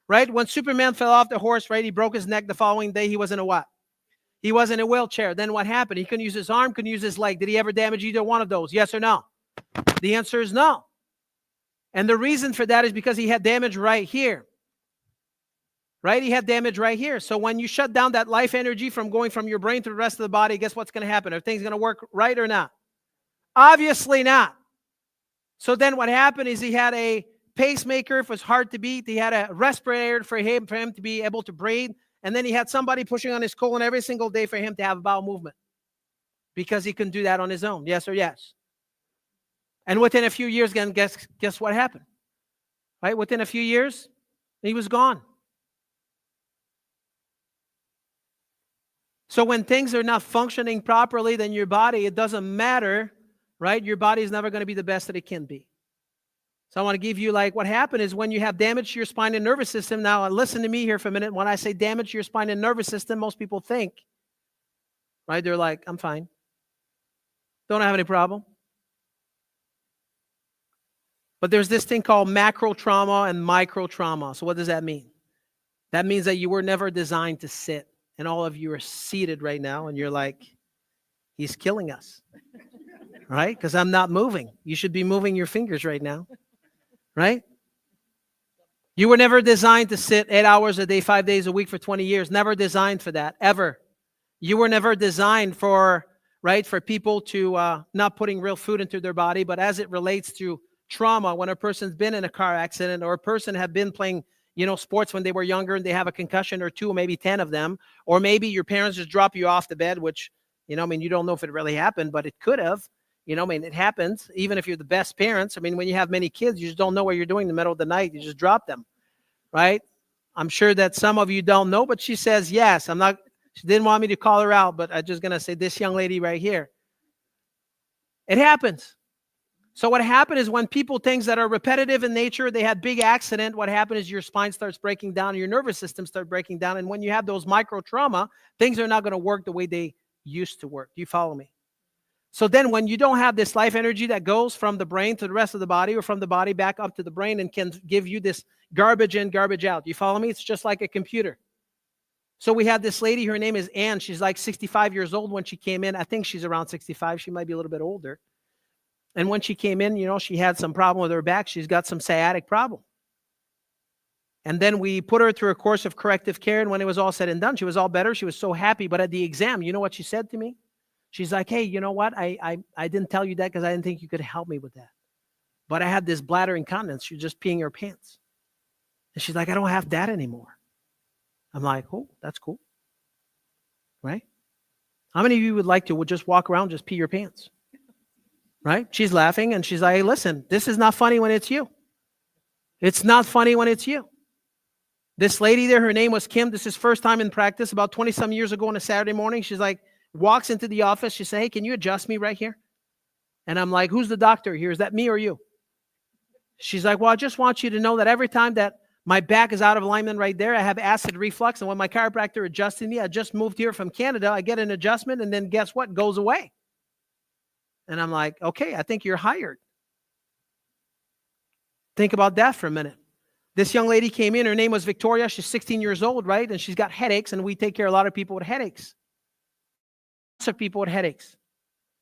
Right? When Superman fell off the horse, right, he broke his neck the following day. He was in a what? He was in a wheelchair. Then what happened? He couldn't use his arm, couldn't use his leg. Did he ever damage either one of those? Yes or no? The answer is no. And the reason for that is because he had damage right here. right? He had damage right here. So when you shut down that life energy from going from your brain to the rest of the body, guess what's going to happen? Are things going to work right or not? Obviously not. So then what happened is he had a pacemaker. It was hard to beat. He had a respirator for him to be able to breathe. And then he had somebody pushing on his colon every single day for him to have bowel movement because he couldn't do that on his own. Yes or yes? And within a few years, again, guess what happened? Right? Within a few years, he was gone. So when things are not functioning properly, then your body, it doesn't matter, right? Your body is never going to be the best that it can be. So I want to give you what happened is when you have damage to your spine and nervous system. Now, listen to me here for a minute. When I say damage to your spine and nervous system, most people think, right? They're like, I'm fine. Don't have any problem. But there's this thing called macro trauma and micro trauma. So what does that mean? That means that you were never designed to sit. And all of you are seated right now, and you're like, he's killing us, right? Because I'm not moving. You should be moving your fingers right now, right? You were never designed to sit 8 hours a day, 5 days a week for 20 years. Never designed for that, ever. You were never designed for people to not putting real food into their body. But as it relates to trauma, when a person's been in a car accident or a person have been playing sports when they were younger and they have a concussion or 2 or maybe 10 of them, or maybe your parents just drop you off the bed, which, you don't know if it really happened, but it could have, it happens. Even if you're the best parents, when you have many kids, you just don't know what you're doing in the middle of the night. You just drop them, right? I'm sure that some of you don't know, but she says, yes, she didn't want me to call her out, but I'm just going to say this young lady right here. It happens. So what happened is when people, things that are repetitive in nature, they had big accident, what happened is your spine starts breaking down and your nervous system starts breaking down. And when you have those micro trauma, things are not going to work the way they used to work. Do you follow me? So then when you don't have this life energy that goes from the brain to the rest of the body or from the body back up to the brain and can give you this garbage in, garbage out. Do you follow me? It's just like a computer. So we had this lady, her name is Ann. She's like 65 years old when she came in. I think she's around 65. She might be a little bit older. And when she came in, she had some problem with her back. She's got some sciatic problem. And then we put her through a course of corrective care. And when it was all said and done, she was all better. She was so happy. But at the exam, you know what she said to me? She's like, hey, you know what? I didn't tell you that because I didn't think you could help me with that. But I had this bladder incontinence. She was just peeing her pants. And she's like, I don't have that anymore. I'm like, oh, that's cool. Right? How many of you would like to just walk around, just pee your pants? Right? She's laughing and she's like, hey, listen, this is not funny when it's you. It's not funny when it's you. This lady there, her name was Kim. This is first time in practice about 20-some years ago on a Saturday morning. She's like, walks into the office. She said, hey, can you adjust me right here? And I'm like, who's the doctor here? Is that me or you? She's like, well, I just want you to know that every time that my back is out of alignment right there, I have acid reflux. And when my chiropractor adjusted me, I just moved here from Canada. I get an adjustment and then guess what? It goes away. And I'm like, okay, I think you're hired. Think about that for a minute. This young lady came in. Her name was Victoria. She's 16 years old, right? And she's got headaches, and we take care of a lot of people with headaches. Lots of people with headaches.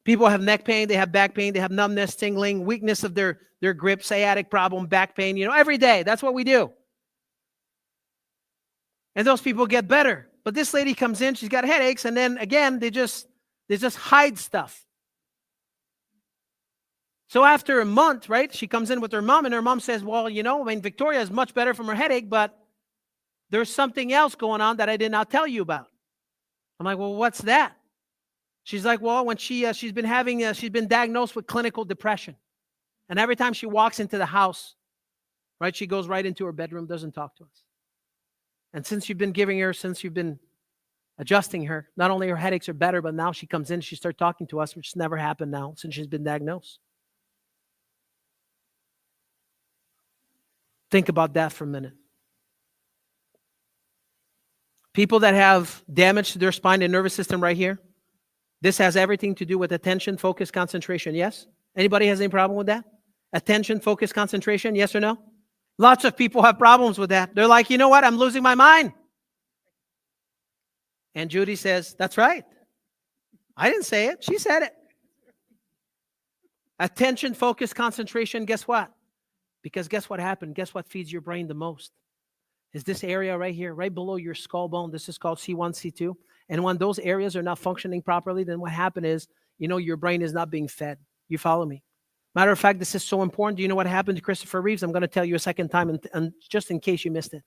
People have neck pain. They have back pain. They have numbness, tingling, weakness of their grip, sciatic problem, back pain, every day. That's what we do. And those people get better. But this lady comes in. She's got headaches, and then, again, they just hide stuff. So after a month, right, she comes in with her mom, and her mom says, well, Victoria is much better from her headache, but there's something else going on that I did not tell you about. I'm like, well, what's that? She's like, well, when she's been diagnosed with clinical depression. And every time she walks into the house, right, she goes right into her bedroom, doesn't talk to us. And since you've been adjusting her, not only her headaches are better, but now she comes in, she starts talking to us, which has never happened now since she's been diagnosed. Think about that for a minute. People that have damage to their spine and nervous system right here, this has everything to do with attention, focus, concentration. Yes? Anybody has any problem with that? Attention, focus, concentration. Yes or no? Lots of people have problems with that. They're like, you know what? I'm losing my mind. And Judy says, that's right. I didn't say it. She said it. Attention, focus, concentration. Guess what? Because guess what happened? Guess what feeds your brain the most? is this area right here, right below your skull bone. This is called C1, C2. And when those areas are not functioning properly, then what happened is, your brain is not being fed. You follow me? Matter of fact, this is so important. Do you know what happened to Christopher Reeves? I'm going to tell you a second time, and just in case you missed it.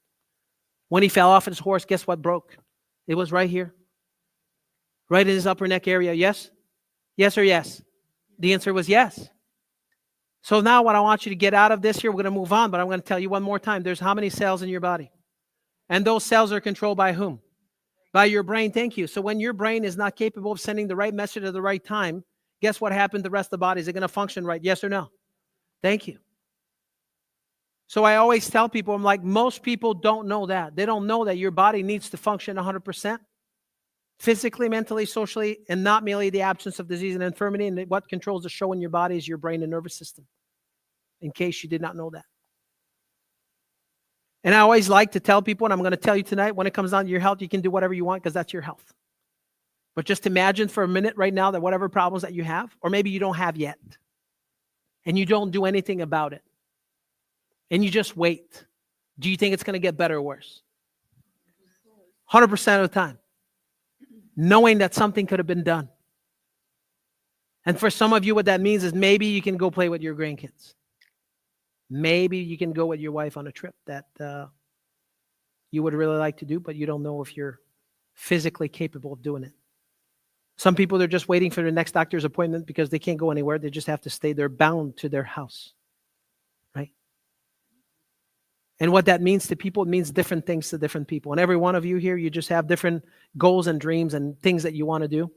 When he fell off his horse, guess what broke? It was right here. Right in his upper neck area. Yes? Yes or yes? The answer was yes. So now what I want you to get out of this here, we're going to move on, but I'm going to tell you one more time. There's how many cells in your body? And those cells are controlled by whom? By your brain. Thank you. So when your brain is not capable of sending the right message at the right time, guess what happened to the rest of the body? Is it going to function right? Yes or no? Thank you. So I always tell people, I'm like, most people don't know that. They don't know that your body needs to function 100%. Physically, mentally, socially, and not merely the absence of disease and infirmity. And what controls the show in your body is your brain and nervous system, in case you did not know that. And I always like to tell people, and I'm going to tell you tonight, when it comes down to your health, you can do whatever you want because that's your health. But just imagine for a minute right now that whatever problems that you have, or maybe you don't have yet, and you don't do anything about it, and you just wait. Do you think it's going to get better or worse? 100% of the time. Knowing that something could have been done. And for some of you, what that means is maybe you can go play with your grandkids. Maybe you can go with your wife on a trip that you would really like to do, but you don't know if you're physically capable of doing it. Some people, they're just waiting for their next doctor's appointment because they can't go anywhere. They just have to stay. They're bound to their house, right? And what that means to people, it means different things to different people. And every one of you here, you just have different goals and dreams and things that you want to do.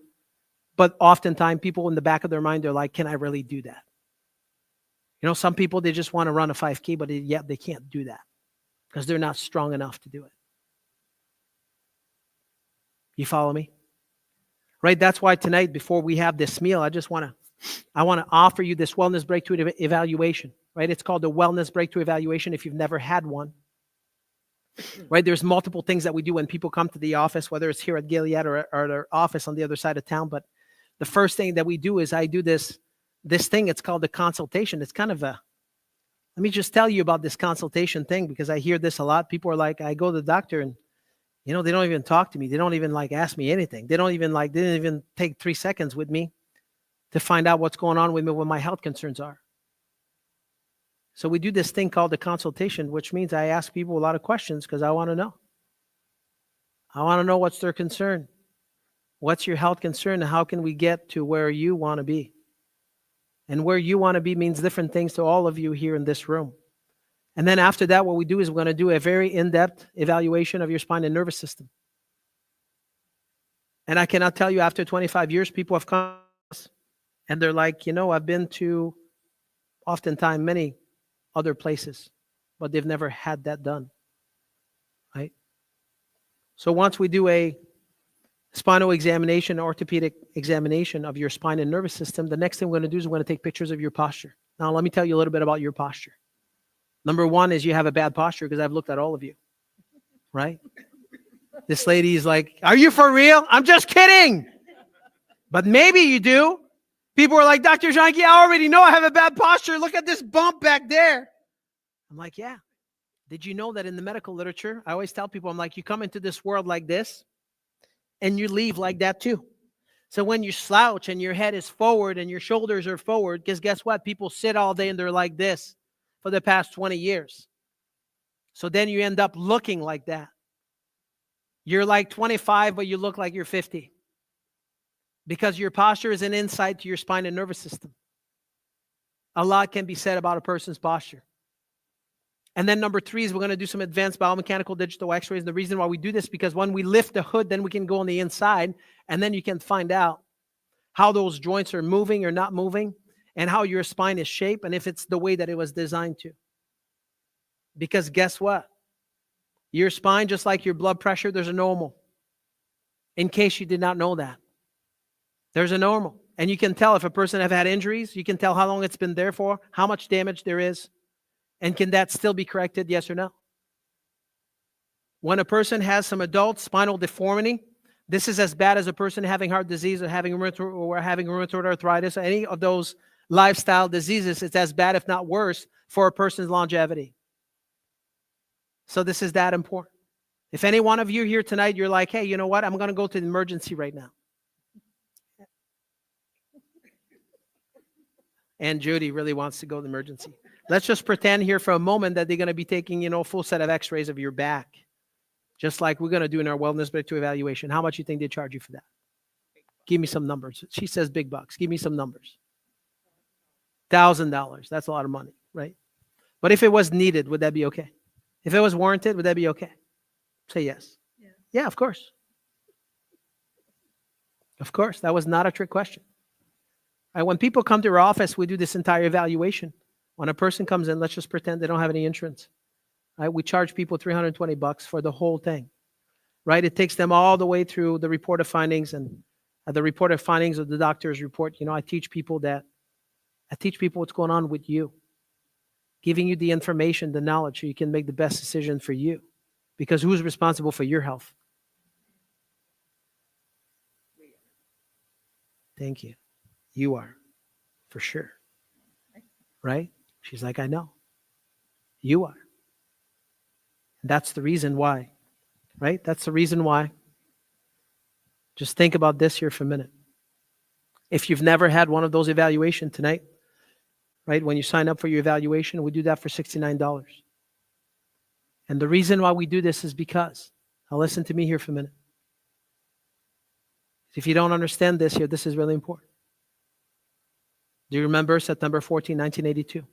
But oftentimes, people in the back of their mind, they're like, can I really do that? Some people, they just want to run a 5K, but yet they can't do that because they're not strong enough to do it. You follow me? Right? That's why tonight, before we have this meal, I want to offer you this wellness breakthrough evaluation. Right? It's called the wellness breakthrough evaluation if you've never had one. Right? There's multiple things that we do when people come to the office, whether it's here at Gilead or our office on the other side of town. But the first thing that we do is I do this thing. It's called the consultation. It's kind of let me just tell you about this consultation thing because I hear this a lot. People are like, I go to the doctor and, they don't even talk to me. They don't even ask me anything. They didn't even take 3 seconds with me to find out what's going on with me, what my health concerns are. So we do this thing called the consultation, which means I ask people a lot of questions because I want to know. I want to know what's their concern. What's your health concern and how can we get to where you want to be? And where you want to be means different things to all of you here in this room. And then after that, what we do is we're going to do a very in-depth evaluation of your spine and nervous system. And I cannot tell you, after 25 years, people have come and they're like, I've been to oftentimes many other places, but they've never had that done, right? So once we do a spinal examination, orthopedic examination of your spine and nervous system, the next thing we're going to do is we're going to take pictures of your posture. Now, let me tell you a little bit about your posture. Number one is you have a bad posture because I've looked at all of you, right? This lady is like, are you for real? I'm just kidding. But maybe you do. People are like, Dr. Daigneault, I already know I have a bad posture. Look at this bump back there. I'm like, yeah. Did you know that in the medical literature, I always tell people, I'm like, you come into this world like this and you leave like that too. So when you slouch and your head is forward and your shoulders are forward, because guess what? People sit all day and they're like this for the past 20 years. So then you end up looking like that. You're like 25, but you look like you're 50. Because your posture is an insight to your spine and nervous system. A lot can be said about a person's posture. And then number 3 is we're going to do some advanced biomechanical digital x-rays. And the reason why we do this, because when we lift the hood, then we can go on the inside, and then you can find out how those joints are moving or not moving, and how your spine is shaped, and if it's the way that it was designed to. Because guess what? Your spine, just like your blood pressure, there's a normal. In case you did not know that. There's a normal. And you can tell if a person have had injuries, you can tell how long it's been there for, how much damage there is, and can that still be corrected, yes or no? When a person has some adult spinal deformity, this is as bad as a person having heart disease or having rheumatoid arthritis, or any of those lifestyle diseases. It's as bad, if not worse, for a person's longevity. So this is that important. If any one of you here tonight, you're like, hey, you know what? I'm going to go to the emergency right now. And Judy really wants to go to the emergency. Let's just pretend here for a moment that they're going to be taking, a full set of x-rays of your back. Just like we're going to do in our wellness breakthrough evaluation. How much do you think they charge you for that? Give me some numbers. She says big bucks. Give me some numbers. $1,000. That's a lot of money, right? But if it was needed, would that be okay? If it was warranted, would that be okay? Say yes. Yeah, of course. Of course. That was not a trick question. Right, when people come to our office, we do this entire evaluation. When a person comes in, let's just pretend they don't have any insurance. Right? We charge people $320 for the whole thing. Right? It takes them all the way through the report of findings, and the report of findings of the doctor's report. I teach people what's going on with you, giving you the information, the knowledge, so you can make the best decision for you. Because who's responsible for your health? Thank you. You are, for sure. Right? She's like, I know. You are. That's the reason why. Right? That's the reason why. Just think about this here for a minute. If you've never had one of those evaluations tonight, right? When you sign up for your evaluation, we do that for $69. And the reason why we do this is because, now listen to me here for a minute. If you don't understand this here, this is really important. Do you remember September 14, 1982?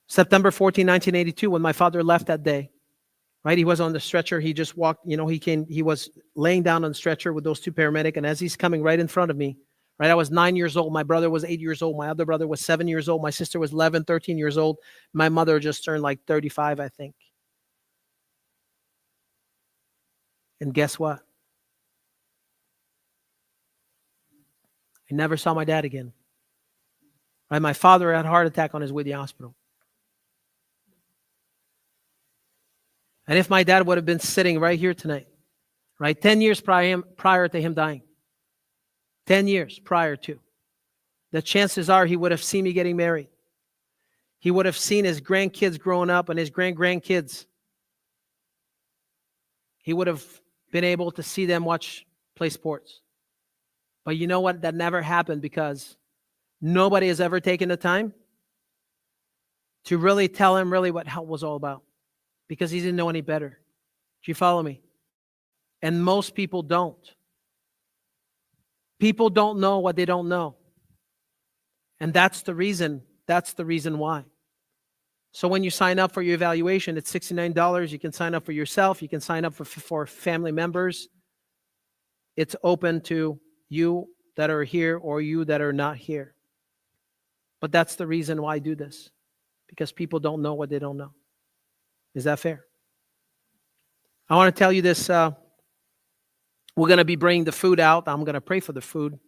September 14, 1982, when my father left that day, right? He was on the stretcher. He just walked, he was laying down on the stretcher with those two paramedics. And as he's coming right in front of me, right? I was 9 years old. My brother was 8 years old. My other brother was 7 years old. My sister was 11, 13 years old. My mother just turned like 35, I think. And guess what? I never saw my dad again. Right? My father had a heart attack on his way to the hospital. And if my dad would have been sitting right here tonight, right, 10 years prior to him dying, 10 years prior to, the chances are he would have seen me getting married. He would have seen his grandkids growing up and his grandkids. He would have been able to see them play sports. But you know what? That never happened because nobody has ever taken the time to really tell him really what health was all about, because he didn't know any better. Do you follow me? And most people don't. People don't know what they don't know. And that's the reason why. So when you sign up for your evaluation, it's $69. You can sign up for yourself. You can sign up for family members. It's open to you that are here or you that are not here. But that's the reason why I do this, because people don't know what they don't know. Is that fair? I want to tell you this. We're going to be bringing the food out. I'm going to pray for the food.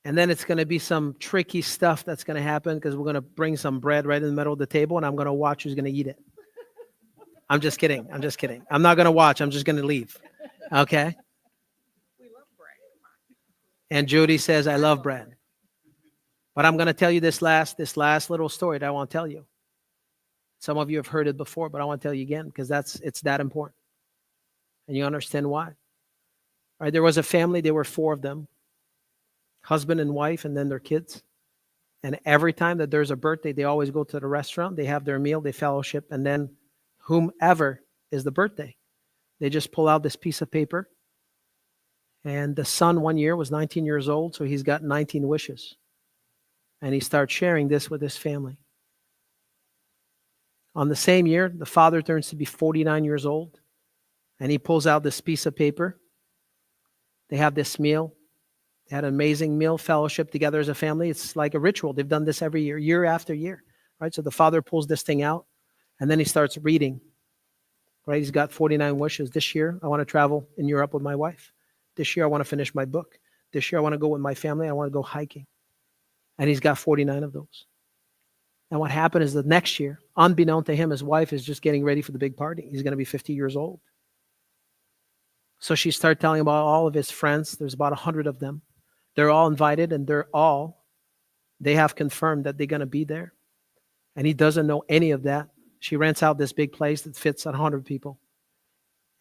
And then it's going to be some tricky stuff that's going to happen, because we're going to bring some bread right in the middle of the table, and I'm going to watch who's going to eat it. I'm just kidding. I'm not going to watch. I'm just going to leave. Okay? We love bread. And Judy says, I love bread. But I'm going to tell you this last little story that I want to tell you. Some of you have heard it before, but I want to tell you again, because it's that important. And you understand why. Right? There was a family, there were 4 of them. Husband and wife, and then their kids. And every time that there's a birthday, they always go to the restaurant, they have their meal, they fellowship, and then whomever is the birthday, they just pull out this piece of paper. And the son 1 year was 19 years old, so he's got 19 wishes. And he starts sharing this with his family. On the same year, the father turns to be 49 years old, and he pulls out this piece of paper. They have this meal. They had an amazing meal, fellowship together as a family. It's like a ritual. They've done this every year, year after year, right? So the father pulls this thing out, and then he starts reading, right? He's got 49 wishes. This year, I want to travel in Europe with my wife. This year, I want to finish my book. This year, I want to go with my family. I want to go hiking. And he's got 49 of those. And what happened is the next year, unbeknown to him, his wife is just getting ready for the big party. He's going to be 50 years old. So she started telling about all of his friends. There's about 100 of them. They're all invited, and they have confirmed that they're going to be there. And he doesn't know any of that. She rents out this big place that fits 100 people.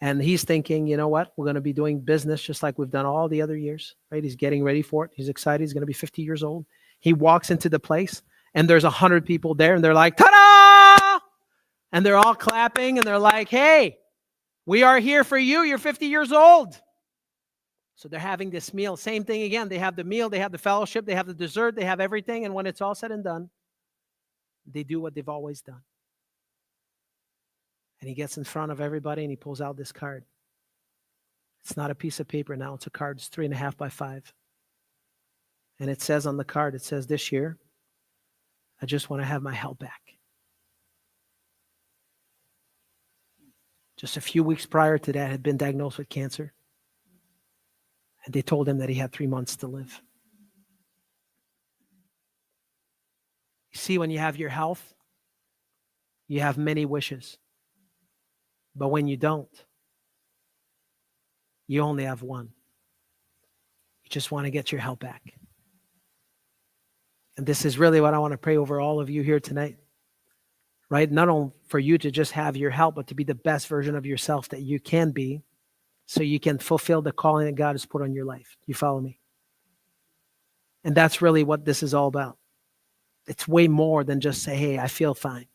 And he's thinking, you know what? We're going to be doing business just like we've done all the other years, right? He's getting ready for it. He's excited. He's going to be 50 years old. He walks into the place and there's 100 people there and they're like, ta-da! And they're all clapping and they're like, hey, we are here for you. You're 50 years old. So they're having this meal. Same thing again. They have the meal, they have the fellowship, they have the dessert, they have everything. And when it's all said and done, they do what they've always done. And he gets in front of everybody and he pulls out this card. It's not a piece of paper now. It's a card. It's 3.5 by 5. And it says on the card, it says, this year, I just want to have my health back. Just a few weeks prior to that, had been diagnosed with cancer. And they told him that he had 3 months to live. You see, when you have your health, you have many wishes. But when you don't, you only have one. You just want to get your health back. And this is really what I want to pray over all of you here tonight. Right? Not only for you to just have your health, but to be the best version of yourself that you can be, so you can fulfill the calling that God has put on your life. You follow me? And that's really what this is all about. It's way more than just say, hey, I feel fine.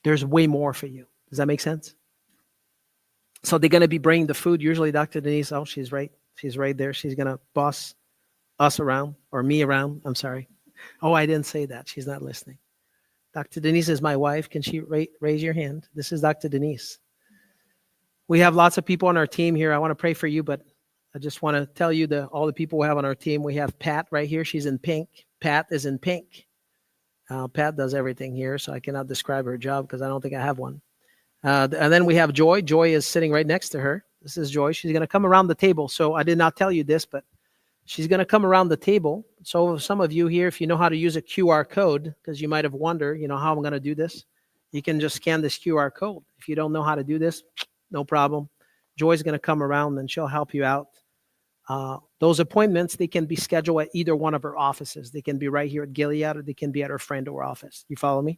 There's way more for you. Does that make sense? So they're going to be bringing the food. Usually Dr. Denise, oh, she's right. She's right there. She's going to boss us around, or me around. I'm sorry. Oh, I didn't say that. She's not listening. Dr. Denise is my wife. Can she raise your hand? This is Dr. Denise. We have lots of people on our team here. I want to pray for you, but I just want to tell you all the people we have on our team. We have Pat right here. She's in pink. Pat is in pink. Pat does everything here, so I cannot describe her job because I don't think I have one. And then we have Joy. Joy is sitting right next to her. This is Joy. She's going to come around the table. So I did not tell you this, but she's going to come around the table. So some of you here, if you know how to use a QR code, because you might have wondered, how I'm going to do this, you can just scan this QR code. If you don't know how to do this, no problem. Joy's going to come around and she'll help you out. Those appointments, they can be scheduled at either one of her offices. They can be right here at Gilead, or they can be at her friend or office. You follow me?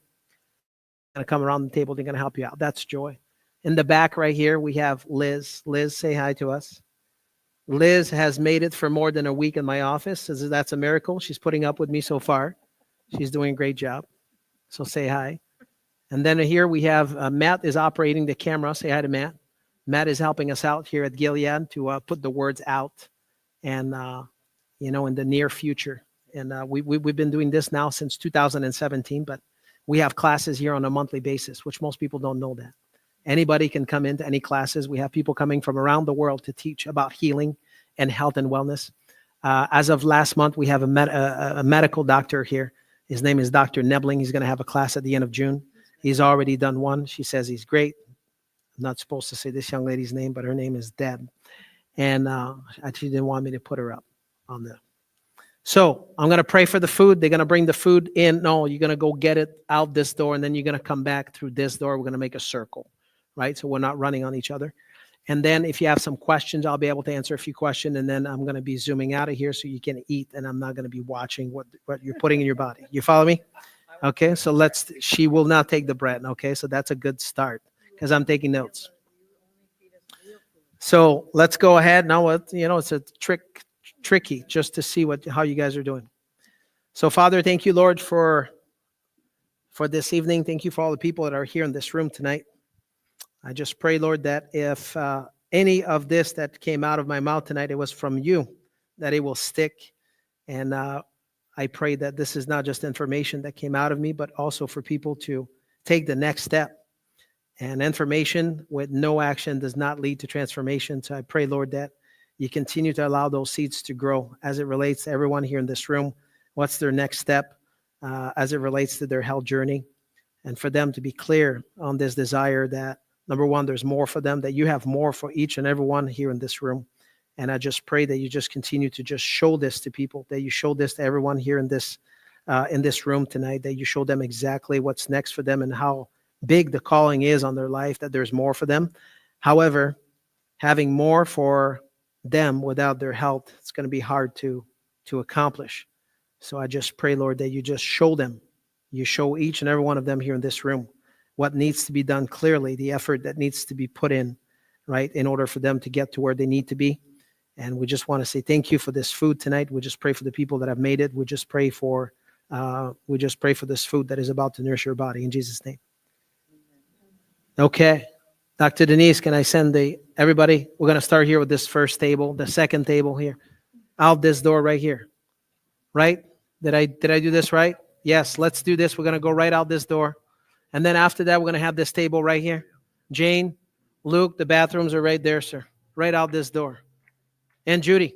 Going to come around the table. They're going to help you out. That's Joy. In the back right here, we have Liz. Liz, say hi to us. Liz has made it for more than a week in my office. That's a miracle. She's putting up with me so far. She's doing a great job. So say hi. And then here we have Matt is operating the camera. Say hi to Matt. Matt is helping us out here at Gilead to put the words out and, in the near future. And we've been doing this now since 2017, but we have classes here on a monthly basis, which most people don't know that. Anybody can come into any classes. We have people coming from around the world to teach about healing and health and wellness. As of last month, we have a medical doctor here. His name is Dr. Nebling. He's going to have a class at the end of June. He's already done one. She says he's great. I'm not supposed to say this young lady's name, but her name is Deb. And she didn't want me to put her up on the. So I'm going to pray for the food. They're going to bring the food in. No, you're going to go get it out this door, and then you're going to come back through this door. We're going to make a circle, right? So we're not running on each other. And then if you have some questions, I'll be able to answer a few questions, and then I'm going to be zooming out of here so you can eat, and I'm not going to be watching what you're putting in your body. You follow me? Okay, so she will not take the bread, okay? So that's a good start because I'm taking notes. So let's go ahead. Now, it's a tricky just to see how you guys are doing. So Father, thank you, Lord, for this evening. Thank you for all the people that are here in this room tonight. I just pray, Lord, that if any of this that came out of my mouth tonight, it was from you, that it will stick. And I pray that this is not just information that came out of me, but also for people to take the next step. And information with no action does not lead to transformation. So I pray, Lord, that you continue to allow those seeds to grow as it relates to everyone here in this room. What's their next step as it relates to their health journey? And for them to be clear on this desire that, number one, there's more for them, that you have more for each and every one here in this room. And I just pray that you just continue to just show this to people, that you show this to everyone here in this room tonight, that you show them exactly what's next for them and how big the calling is on their life, that there's more for them. However, having more for them without their health, it's going to be hard to accomplish. So I just pray, Lord, that you just show them You show each and every one of them here in this room what needs to be done clearly, the effort that needs to be put in, right, in order for them to get to where they need to be. And we just want to say thank you for this food tonight. We just pray for the people that have made it. We just pray for this food that is about to nourish your body in Jesus' name. Okay. Dr. Denise, can I send everybody? We're going to start here with this first table, the second table here, out this door right here. Right? Did I do this right? Yes, let's do this. We're going to go right out this door. And then after that, we're going to have this table right here. Jane, Luke, the bathrooms are right there, sir. Right out this door. And Judy.